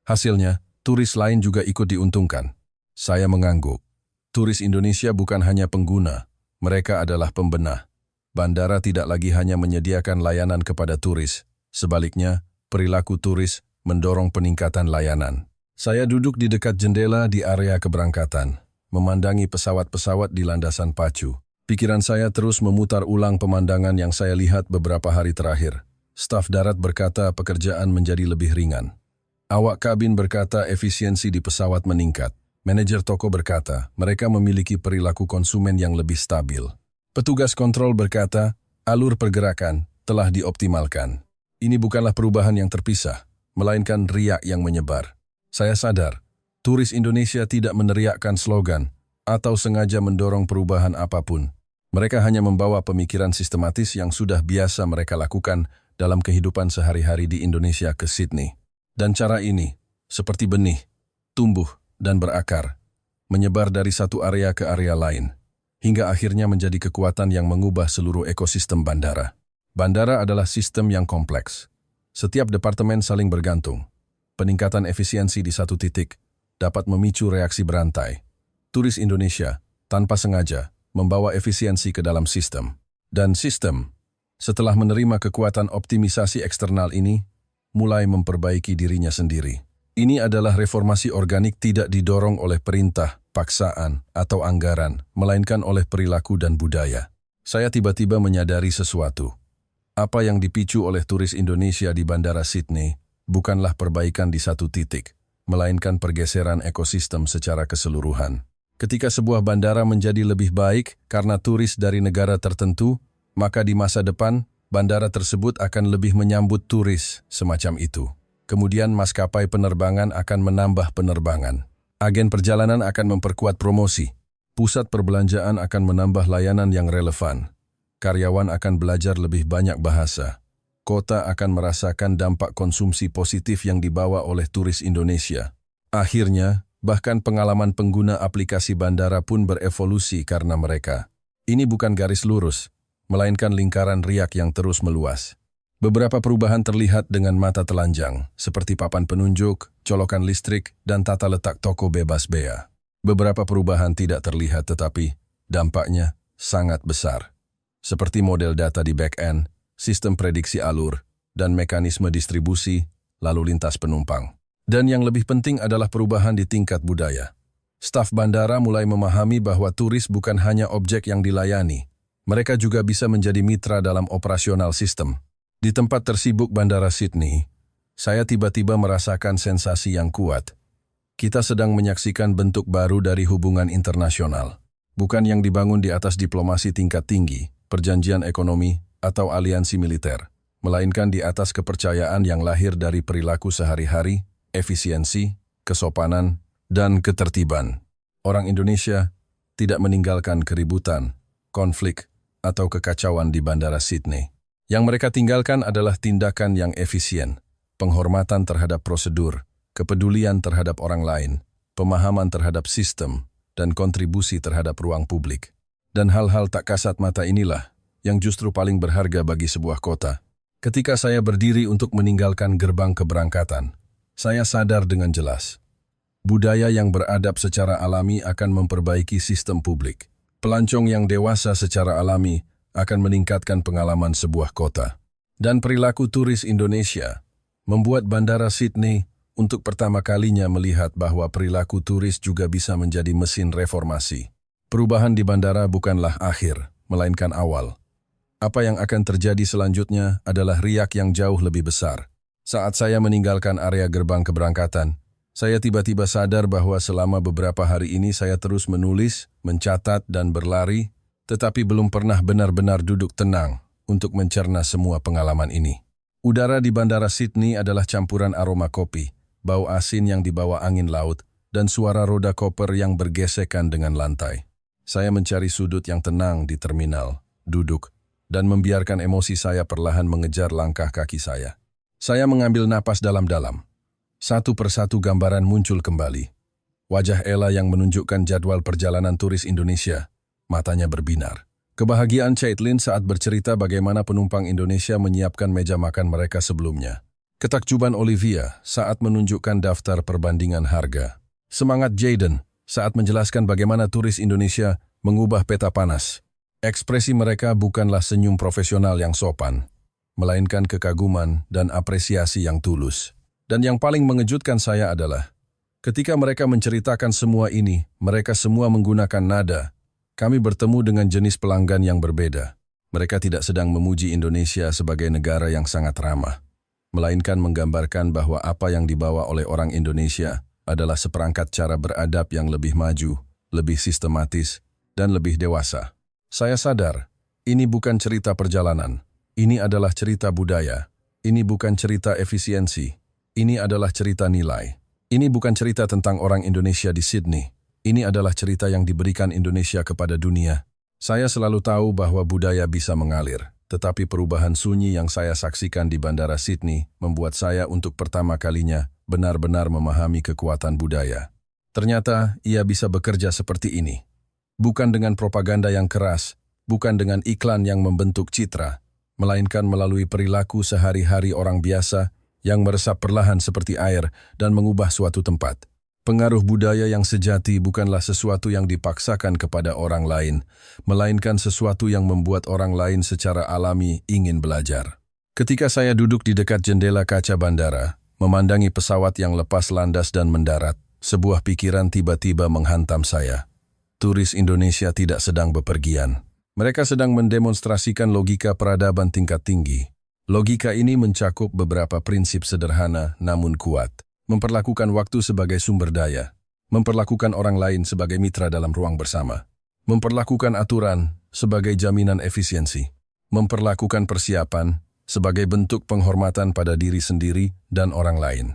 hasilnya, turis lain juga ikut diuntungkan. Saya mengangguk. Turis Indonesia bukan hanya pengguna, mereka adalah pembenah. Bandara tidak lagi hanya menyediakan layanan kepada turis, sebaliknya, perilaku turis mendorong peningkatan layanan. Saya duduk di dekat jendela di area keberangkatan, memandangi pesawat-pesawat di landasan pacu. Pikiran saya terus memutar ulang pemandangan yang saya lihat beberapa hari terakhir. Staf darat berkata pekerjaan menjadi lebih ringan. Awak kabin berkata efisiensi di pesawat meningkat. Manajer toko berkata mereka memiliki perilaku konsumen yang lebih stabil. Petugas kontrol berkata alur pergerakan telah dioptimalkan. Ini bukanlah perubahan yang terpisah, melainkan riak yang menyebar. Saya sadar, turis Indonesia tidak meneriakkan slogan atau sengaja mendorong perubahan apapun. Mereka hanya membawa pemikiran sistematis yang sudah biasa mereka lakukan dalam kehidupan sehari-hari di Indonesia ke Sydney. Dan cara ini, seperti benih, tumbuh dan berakar, menyebar dari satu area ke area lain, hingga akhirnya menjadi kekuatan yang mengubah seluruh ekosistem bandara. Bandara adalah sistem yang kompleks. Setiap departemen saling bergantung. Peningkatan efisiensi di satu titik dapat memicu reaksi berantai. Turis Indonesia, tanpa sengaja, membawa efisiensi ke dalam sistem. Dan sistem, setelah menerima kekuatan optimisasi eksternal ini, mulai memperbaiki dirinya sendiri. Ini adalah reformasi organik tidak didorong oleh perintah, paksaan, atau anggaran, melainkan oleh perilaku dan budaya. Saya tiba-tiba menyadari sesuatu. Apa yang dipicu oleh turis Indonesia di Bandara Sydney bukanlah perbaikan di satu titik, melainkan pergeseran ekosistem secara keseluruhan. Ketika sebuah bandara menjadi lebih baik karena turis dari negara tertentu, maka di masa depan, bandara tersebut akan lebih menyambut turis semacam itu. Kemudian maskapai penerbangan akan menambah penerbangan. Agen perjalanan akan memperkuat promosi. Pusat perbelanjaan akan menambah layanan yang relevan. Karyawan akan belajar lebih banyak bahasa. Kota akan merasakan dampak konsumsi positif yang dibawa oleh turis Indonesia. Akhirnya, bahkan pengalaman pengguna aplikasi bandara pun berevolusi karena mereka. Ini bukan garis lurus, melainkan lingkaran riak yang terus meluas. Beberapa perubahan terlihat dengan mata telanjang, seperti papan penunjuk, colokan listrik, dan tata letak toko bebas bea. Beberapa perubahan tidak terlihat tetapi dampaknya sangat besar. Seperti model data di back-end, sistem prediksi alur, dan mekanisme distribusi, lalu lintas penumpang. Dan yang lebih penting adalah perubahan di tingkat budaya. Staf bandara mulai memahami bahwa turis bukan hanya objek yang dilayani, mereka juga bisa menjadi mitra dalam operasional sistem. Di tempat tersibuk Bandara Sydney, saya tiba-tiba merasakan sensasi yang kuat. Kita sedang menyaksikan bentuk baru dari hubungan internasional, bukan yang dibangun di atas diplomasi tingkat tinggi, perjanjian ekonomi, atau aliansi militer, melainkan di atas kepercayaan yang lahir dari perilaku sehari-hari, efisiensi, kesopanan, dan ketertiban. Orang Indonesia tidak meninggalkan keributan, konflik, atau kekacauan di Bandara Sydney. Yang mereka tinggalkan adalah tindakan yang efisien, penghormatan terhadap prosedur, kepedulian terhadap orang lain, pemahaman terhadap sistem, dan kontribusi terhadap ruang publik. Dan hal-hal tak kasat mata inilah yang justru paling berharga bagi sebuah kota. Ketika saya berdiri untuk meninggalkan gerbang keberangkatan, saya sadar dengan jelas. Budaya yang beradab secara alami akan memperbaiki sistem publik. Pelancong yang dewasa secara alami akan meningkatkan pengalaman sebuah kota. Dan perilaku turis Indonesia membuat Bandara Sydney untuk pertama kalinya melihat bahwa perilaku turis juga bisa menjadi mesin reformasi. Perubahan di bandara bukanlah akhir, melainkan awal. Apa yang akan terjadi selanjutnya adalah riak yang jauh lebih besar. Saat saya meninggalkan area gerbang keberangkatan, Saya tiba-tiba sadar bahwa selama beberapa hari ini saya terus menulis, mencatat, dan berlari, tetapi belum pernah benar-benar duduk tenang untuk mencerna semua pengalaman ini. Udara di Bandara Sydney adalah campuran aroma kopi, bau asin yang dibawa angin laut, dan suara roda koper yang bergesekan dengan lantai. Saya mencari sudut yang tenang di terminal, duduk, dan membiarkan emosi saya perlahan mengejar langkah kaki saya. Saya mengambil napas dalam-dalam. Satu persatu gambaran muncul kembali. Wajah Ella yang menunjukkan jadwal perjalanan turis Indonesia, matanya berbinar. Kebahagiaan Caitlin saat bercerita bagaimana penumpang Indonesia menyiapkan meja makan mereka sebelumnya. Ketakjuban Olivia saat menunjukkan daftar perbandingan harga. Semangat Jaden saat menjelaskan bagaimana turis Indonesia mengubah peta panas. Ekspresi mereka bukanlah senyum profesional yang sopan, melainkan kekaguman dan apresiasi yang tulus. Dan yang paling mengejutkan saya adalah, ketika mereka menceritakan semua ini, mereka semua menggunakan nada. Kami bertemu dengan jenis pelanggan yang berbeda. Mereka tidak sedang memuji Indonesia sebagai negara yang sangat ramah, melainkan menggambarkan bahwa apa yang dibawa oleh orang Indonesia adalah seperangkat cara beradab yang lebih maju, lebih sistematis, dan lebih dewasa. Saya sadar, ini bukan cerita perjalanan. Ini adalah cerita budaya. Ini bukan cerita efisiensi. Ini adalah cerita nilai. Ini bukan cerita tentang orang Indonesia di Sydney. Ini adalah cerita yang diberikan Indonesia kepada dunia. Saya selalu tahu bahwa budaya bisa mengalir, tetapi perubahan sunyi yang saya saksikan di Bandara Sydney membuat saya untuk pertama kalinya benar-benar memahami kekuatan budaya. Ternyata ia bisa bekerja seperti ini. Bukan dengan propaganda yang keras, bukan dengan iklan yang membentuk citra, melainkan melalui perilaku sehari-hari orang biasa yang meresap perlahan seperti air dan mengubah suatu tempat. Pengaruh budaya yang sejati bukanlah sesuatu yang dipaksakan kepada orang lain, melainkan sesuatu yang membuat orang lain secara alami ingin belajar. Ketika saya duduk di dekat jendela kaca bandara, memandangi pesawat yang lepas landas dan mendarat, sebuah pikiran tiba-tiba menghantam saya. Turis Indonesia tidak sedang bepergian. Mereka sedang mendemonstrasikan logika peradaban tingkat tinggi. Logika ini mencakup beberapa prinsip sederhana namun kuat. Memperlakukan waktu sebagai sumber daya. Memperlakukan orang lain sebagai mitra dalam ruang bersama. Memperlakukan aturan sebagai jaminan efisiensi. Memperlakukan persiapan sebagai bentuk penghormatan pada diri sendiri dan orang lain.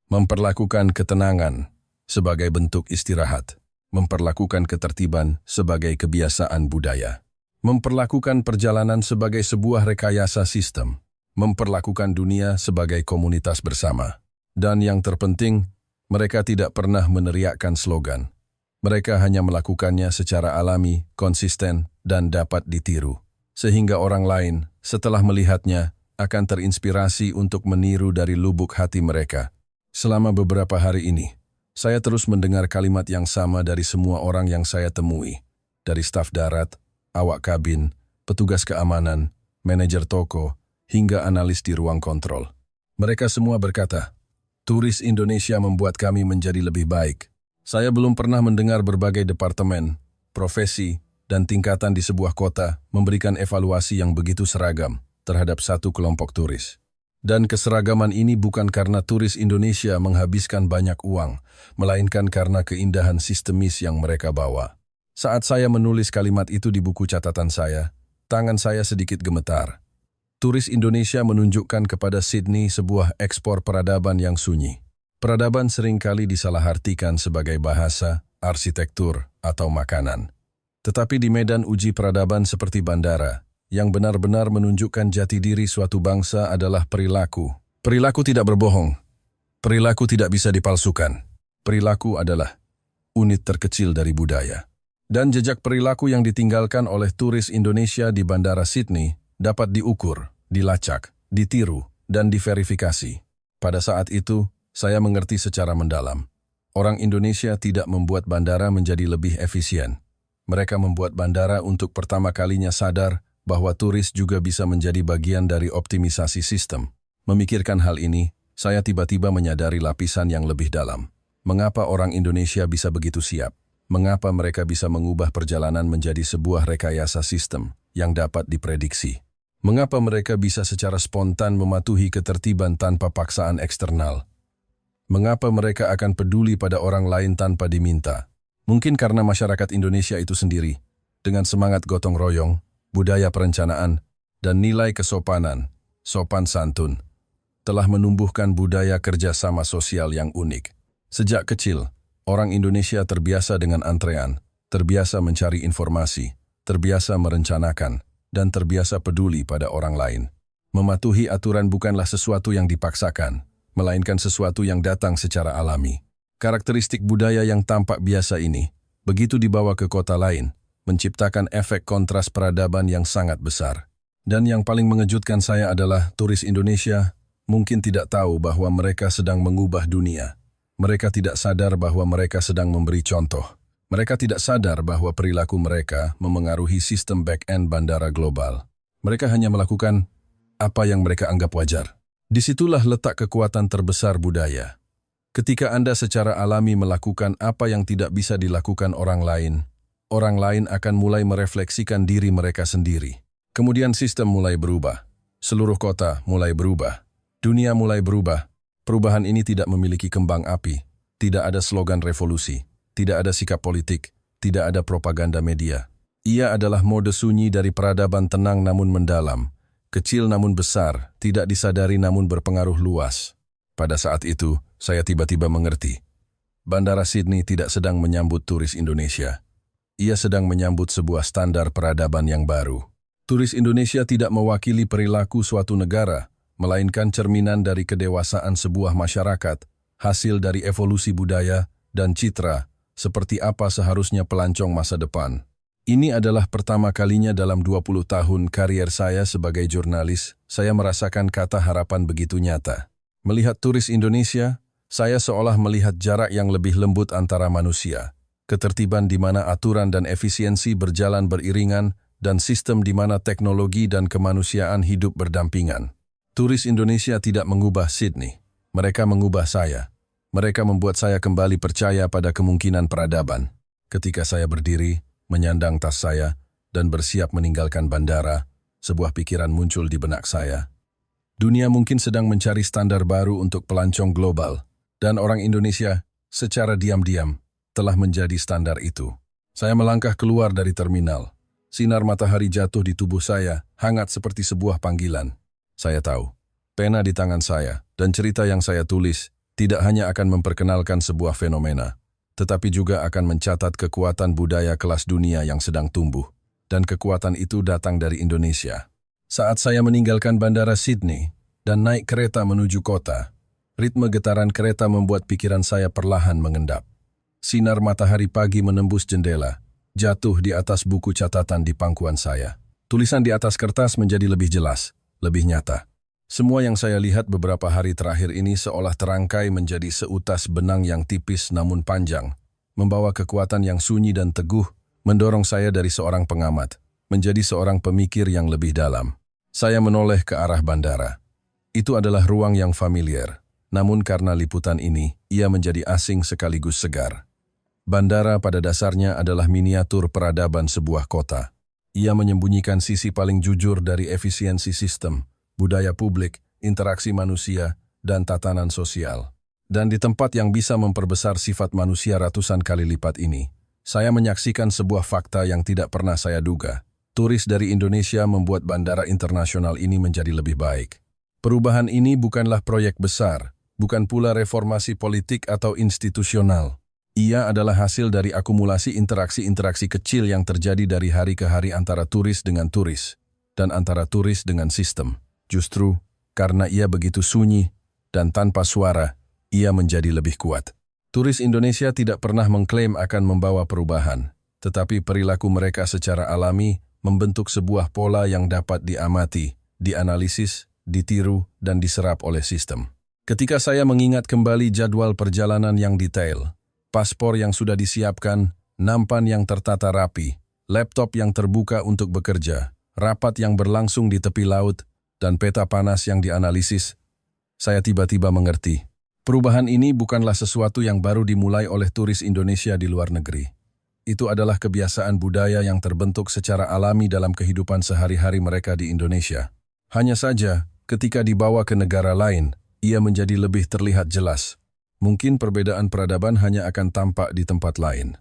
Memperlakukan ketenangan sebagai bentuk istirahat. Memperlakukan ketertiban sebagai kebiasaan budaya. Memperlakukan perjalanan sebagai sebuah rekayasa sistem. Memperlakukan dunia sebagai komunitas bersama. Dan yang terpenting, mereka tidak pernah meneriakkan slogan. Mereka hanya melakukannya secara alami, konsisten, dan dapat ditiru. Sehingga orang lain, setelah melihatnya, akan terinspirasi untuk meniru dari lubuk hati mereka. Selama beberapa hari ini, saya terus mendengar kalimat yang sama dari semua orang yang saya temui. Dari staf darat, awak kabin, petugas keamanan, manajer toko, hingga analis di ruang kontrol. Mereka semua berkata, turis Indonesia membuat kami menjadi lebih baik. Saya belum pernah mendengar berbagai departemen, profesi, dan tingkatan di sebuah kota memberikan evaluasi yang begitu seragam terhadap satu kelompok turis. Dan keseragaman ini bukan karena turis Indonesia menghabiskan banyak uang, melainkan karena keindahan sistemis yang mereka bawa. Saat saya menulis kalimat itu di buku catatan saya, tangan saya sedikit gemetar. Turis Indonesia menunjukkan kepada Sydney sebuah ekspor peradaban yang sunyi. Peradaban seringkali disalahartikan sebagai bahasa, arsitektur, atau makanan. Tetapi di medan uji peradaban seperti bandara, yang benar-benar menunjukkan jati diri suatu bangsa adalah perilaku. Perilaku tidak berbohong. Perilaku tidak bisa dipalsukan. Perilaku adalah unit terkecil dari budaya. Dan jejak perilaku yang ditinggalkan oleh turis Indonesia di Bandara Sydney dapat diukur, dilacak, ditiru, dan diverifikasi. Pada saat itu, saya mengerti secara mendalam. Orang Indonesia tidak membuat bandara menjadi lebih efisien. Mereka membuat bandara untuk pertama kalinya sadar bahwa turis juga bisa menjadi bagian dari optimisasi sistem. Memikirkan hal ini, saya tiba-tiba menyadari lapisan yang lebih dalam. Mengapa orang Indonesia bisa begitu siap? Mengapa mereka bisa mengubah perjalanan menjadi sebuah rekayasa sistem yang dapat diprediksi? Mengapa mereka bisa secara spontan mematuhi ketertiban tanpa paksaan eksternal? Mengapa mereka akan peduli pada orang lain tanpa diminta? Mungkin karena masyarakat Indonesia itu sendiri, dengan semangat gotong royong, budaya perencanaan, dan nilai kesopanan, sopan santun, telah menumbuhkan budaya kerjasama sosial yang unik. Sejak kecil, orang Indonesia terbiasa dengan antrean, terbiasa mencari informasi, terbiasa merencanakan, dan terbiasa peduli pada orang lain. Mematuhi aturan bukanlah sesuatu yang dipaksakan, melainkan sesuatu yang datang secara alami. Karakteristik budaya yang tampak biasa ini, begitu dibawa ke kota lain, menciptakan efek kontras peradaban yang sangat besar. Dan yang paling mengejutkan saya adalah turis Indonesia mungkin tidak tahu bahwa mereka sedang mengubah dunia. Mereka tidak sadar bahwa mereka sedang memberi contoh. Mereka tidak sadar bahwa perilaku mereka memengaruhi sistem back-end bandara global. Mereka hanya melakukan apa yang mereka anggap wajar. Disitulah letak kekuatan terbesar budaya. Ketika Anda secara alami melakukan apa yang tidak bisa dilakukan orang lain akan mulai merefleksikan diri mereka sendiri. Kemudian sistem mulai berubah. Seluruh kota mulai berubah. Dunia mulai berubah. Perubahan ini tidak memiliki kembang api. Tidak ada slogan revolusi. Tidak ada sikap politik. Tidak ada propaganda media. Ia adalah mode sunyi dari peradaban tenang namun mendalam. Kecil namun besar. Tidak disadari namun berpengaruh luas. Pada saat itu, saya tiba-tiba mengerti. Bandara Sydney tidak sedang menyambut turis Indonesia. Ia sedang menyambut sebuah standar peradaban yang baru. Turis Indonesia tidak mewakili perilaku suatu negara, melainkan cerminan dari kedewasaan sebuah masyarakat, hasil dari evolusi budaya dan citra, seperti apa seharusnya pelancong masa depan. Ini adalah pertama kalinya dalam 20 tahun karier saya sebagai jurnalis, saya merasakan kata harapan begitu nyata. Melihat turis Indonesia, saya seolah melihat jarak yang lebih lembut antara manusia, ketertiban di mana aturan dan efisiensi berjalan beriringan, dan sistem di mana teknologi dan kemanusiaan hidup berdampingan. Turis Indonesia tidak mengubah Sydney. Mereka mengubah saya. Mereka membuat saya kembali percaya pada kemungkinan peradaban. Ketika saya berdiri, menyandang tas saya, dan bersiap meninggalkan bandara, sebuah pikiran muncul di benak saya. Dunia mungkin sedang mencari standar baru untuk pelancong global, dan orang Indonesia, secara diam-diam, telah menjadi standar itu. Saya melangkah keluar dari terminal. Sinar matahari jatuh di tubuh saya, hangat seperti sebuah panggilan. Saya tahu, pena di tangan saya, dan cerita yang saya tulis, tidak hanya akan memperkenalkan sebuah fenomena, tetapi juga akan mencatat kekuatan budaya kelas dunia yang sedang tumbuh. Dan kekuatan itu datang dari Indonesia. Saat saya meninggalkan bandara Sydney dan naik kereta menuju kota, ritme getaran kereta membuat pikiran saya perlahan mengendap. Sinar matahari pagi menembus jendela, jatuh di atas buku catatan di pangkuan saya. Tulisan di atas kertas menjadi lebih jelas, lebih nyata. Semua yang saya lihat beberapa hari terakhir ini seolah terangkai menjadi seutas benang yang tipis namun panjang, membawa kekuatan yang sunyi dan teguh, mendorong saya dari seorang pengamat, menjadi seorang pemikir yang lebih dalam. Saya menoleh ke arah bandara. Itu adalah ruang yang familiar, namun karena liputan ini, ia menjadi asing sekaligus segar. Bandara pada dasarnya adalah miniatur peradaban sebuah kota. Ia menyembunyikan sisi paling jujur dari efisiensi sistem, budaya publik, interaksi manusia, dan tatanan sosial. Dan di tempat yang bisa memperbesar sifat manusia ratusan kali lipat ini, saya menyaksikan sebuah fakta yang tidak pernah saya duga. Turis dari Indonesia membuat bandara internasional ini menjadi lebih baik. Perubahan ini bukanlah proyek besar, bukan pula reformasi politik atau institusional. Ia adalah hasil dari akumulasi interaksi-interaksi kecil yang terjadi dari hari ke hari antara turis dengan turis, dan antara turis dengan sistem. Justru, karena ia begitu sunyi dan tanpa suara, ia menjadi lebih kuat. Turis Indonesia tidak pernah mengklaim akan membawa perubahan, tetapi perilaku mereka secara alami membentuk sebuah pola yang dapat diamati, dianalisis, ditiru, dan diserap oleh sistem. Ketika saya mengingat kembali jadwal perjalanan yang detail, paspor yang sudah disiapkan, nampan yang tertata rapi, laptop yang terbuka untuk bekerja, rapat yang berlangsung di tepi laut, dan peta panas yang dianalisis, saya tiba-tiba mengerti. Perubahan ini bukanlah sesuatu yang baru dimulai oleh turis Indonesia di luar negeri. Itu adalah kebiasaan budaya yang terbentuk secara alami dalam kehidupan sehari-hari mereka di Indonesia. Hanya saja, ketika dibawa ke negara lain, ia menjadi lebih terlihat jelas. Mungkin perbedaan peradaban hanya akan tampak di tempat lain.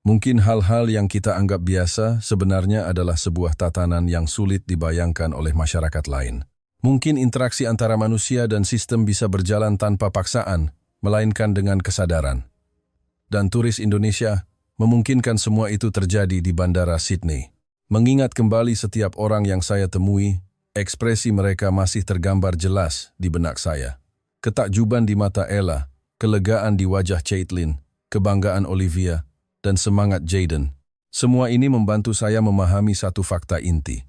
Mungkin hal-hal yang kita anggap biasa sebenarnya adalah sebuah tatanan yang sulit dibayangkan oleh masyarakat lain. Mungkin interaksi antara manusia dan sistem bisa berjalan tanpa paksaan, melainkan dengan kesadaran. Dan turis Indonesia memungkinkan semua itu terjadi di Bandara Sydney. Mengingat kembali setiap orang yang saya temui, ekspresi mereka masih tergambar jelas di benak saya. Ketakjuban di mata Ella, kelegaan di wajah Caitlin, kebanggaan Olivia, dan semangat Jaden. Semua ini membantu saya memahami satu fakta inti.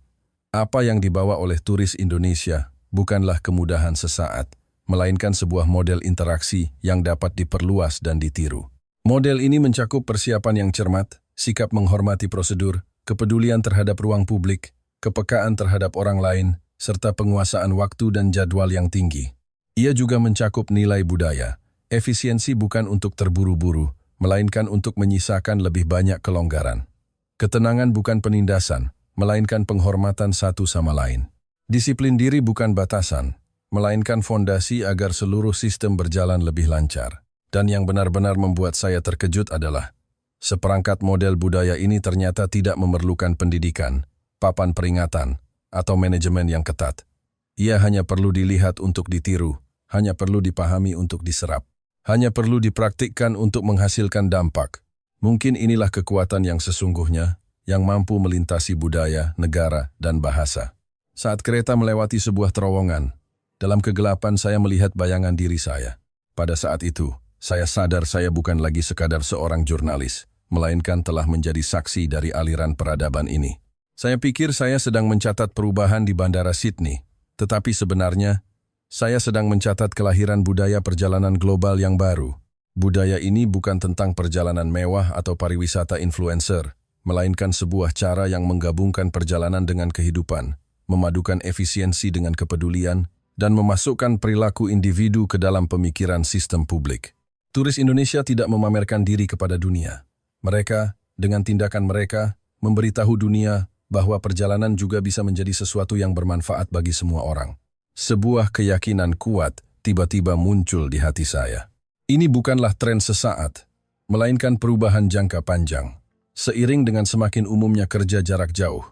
Apa yang dibawa oleh turis Indonesia bukanlah kemudahan sesaat, melainkan sebuah model interaksi yang dapat diperluas dan ditiru. Model ini mencakup persiapan yang cermat, sikap menghormati prosedur, kepedulian terhadap ruang publik, kepekaan terhadap orang lain, serta penguasaan waktu dan jadwal yang tinggi. Ia juga mencakup nilai budaya. Efisiensi bukan untuk terburu-buru, melainkan untuk menyisakan lebih banyak kelonggaran. Ketenangan bukan penindasan, melainkan penghormatan satu sama lain. Disiplin diri bukan batasan, melainkan fondasi agar seluruh sistem berjalan lebih lancar. Dan yang benar-benar membuat saya terkejut adalah, seperangkat model budaya ini ternyata tidak memerlukan pendidikan, papan peringatan, atau manajemen yang ketat. Ia hanya perlu dilihat untuk ditiru, hanya perlu dipahami untuk diserap, hanya perlu dipraktikkan untuk menghasilkan dampak. Mungkin inilah kekuatan yang sesungguhnya, yang mampu melintasi budaya, negara, dan bahasa. Saat kereta melewati sebuah terowongan, dalam kegelapan saya melihat bayangan diri saya. Pada saat itu, saya sadar saya bukan lagi sekadar seorang jurnalis, melainkan telah menjadi saksi dari aliran peradaban ini. Saya pikir saya sedang mencatat perubahan di Bandara Sydney, tetapi sebenarnya, saya sedang mencatat kelahiran budaya perjalanan global yang baru. Budaya ini bukan tentang perjalanan mewah atau pariwisata influencer, melainkan sebuah cara yang menggabungkan perjalanan dengan kehidupan, memadukan efisiensi dengan kepedulian, dan memasukkan perilaku individu ke dalam pemikiran sistem publik. Turis Indonesia tidak memamerkan diri kepada dunia. Mereka, dengan tindakan mereka, memberitahu dunia bahwa perjalanan juga bisa menjadi sesuatu yang bermanfaat bagi semua orang. Sebuah keyakinan kuat tiba-tiba muncul di hati saya. Ini bukanlah tren sesaat, melainkan perubahan jangka panjang. Seiring dengan semakin umumnya kerja jarak jauh,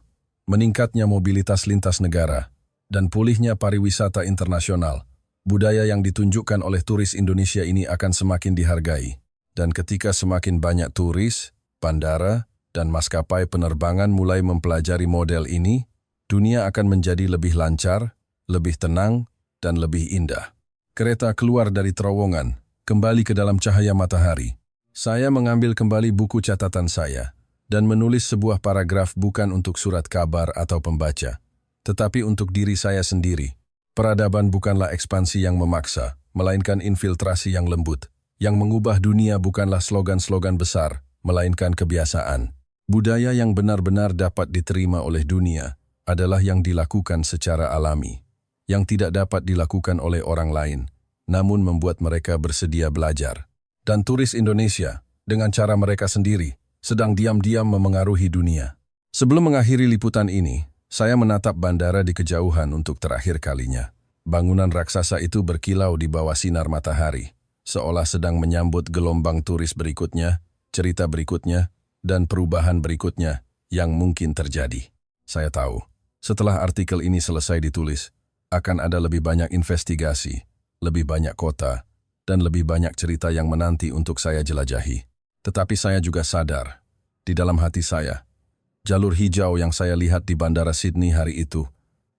meningkatnya mobilitas lintas negara, dan pulihnya pariwisata internasional, budaya yang ditunjukkan oleh turis Indonesia ini akan semakin dihargai. Dan ketika semakin banyak turis, bandara, dan maskapai penerbangan mulai mempelajari model ini, dunia akan menjadi lebih lancar, lebih tenang, dan lebih indah. Kereta keluar dari terowongan, kembali ke dalam cahaya matahari. Saya mengambil kembali buku catatan saya, dan menulis sebuah paragraf bukan untuk surat kabar atau pembaca, tetapi untuk diri saya sendiri. Peradaban bukanlah ekspansi yang memaksa, melainkan infiltrasi yang lembut. Yang mengubah dunia bukanlah slogan-slogan besar, melainkan kebiasaan. Budaya yang benar-benar dapat diterima oleh dunia adalah yang dilakukan secara alami, yang tidak dapat dilakukan oleh orang lain, namun membuat mereka bersedia belajar. Dan turis Indonesia, dengan cara mereka sendiri, sedang diam-diam memengaruhi dunia. Sebelum mengakhiri liputan ini, saya menatap bandara di kejauhan untuk terakhir kalinya. Bangunan raksasa itu berkilau di bawah sinar matahari, seolah sedang menyambut gelombang turis berikutnya, cerita berikutnya, dan perubahan berikutnya yang mungkin terjadi. Saya tahu, setelah artikel ini selesai ditulis, akan ada lebih banyak investigasi, lebih banyak kota, dan lebih banyak cerita yang menanti untuk saya jelajahi. Tetapi saya juga sadar, di dalam hati saya, jalur hijau yang saya lihat di Bandara Sydney hari itu,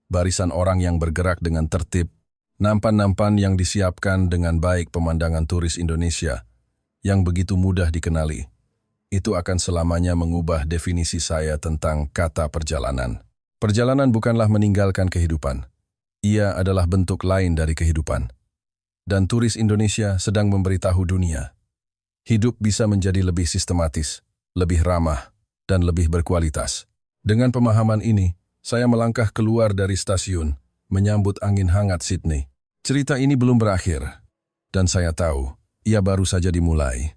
barisan orang yang bergerak dengan tertib, nampan-nampan yang disiapkan dengan baik pemandangan turis Indonesia, yang begitu mudah dikenali, itu akan selamanya mengubah definisi saya tentang kata perjalanan. Perjalanan bukanlah meninggalkan kehidupan. Ia adalah bentuk lain dari kehidupan. Dan turis Indonesia sedang memberitahu dunia, hidup bisa menjadi lebih sistematis, lebih ramah, dan lebih berkualitas. Dengan pemahaman ini, saya melangkah keluar dari stasiun, menyambut angin hangat Sydney. Cerita ini belum berakhir, dan saya tahu, ia baru saja dimulai.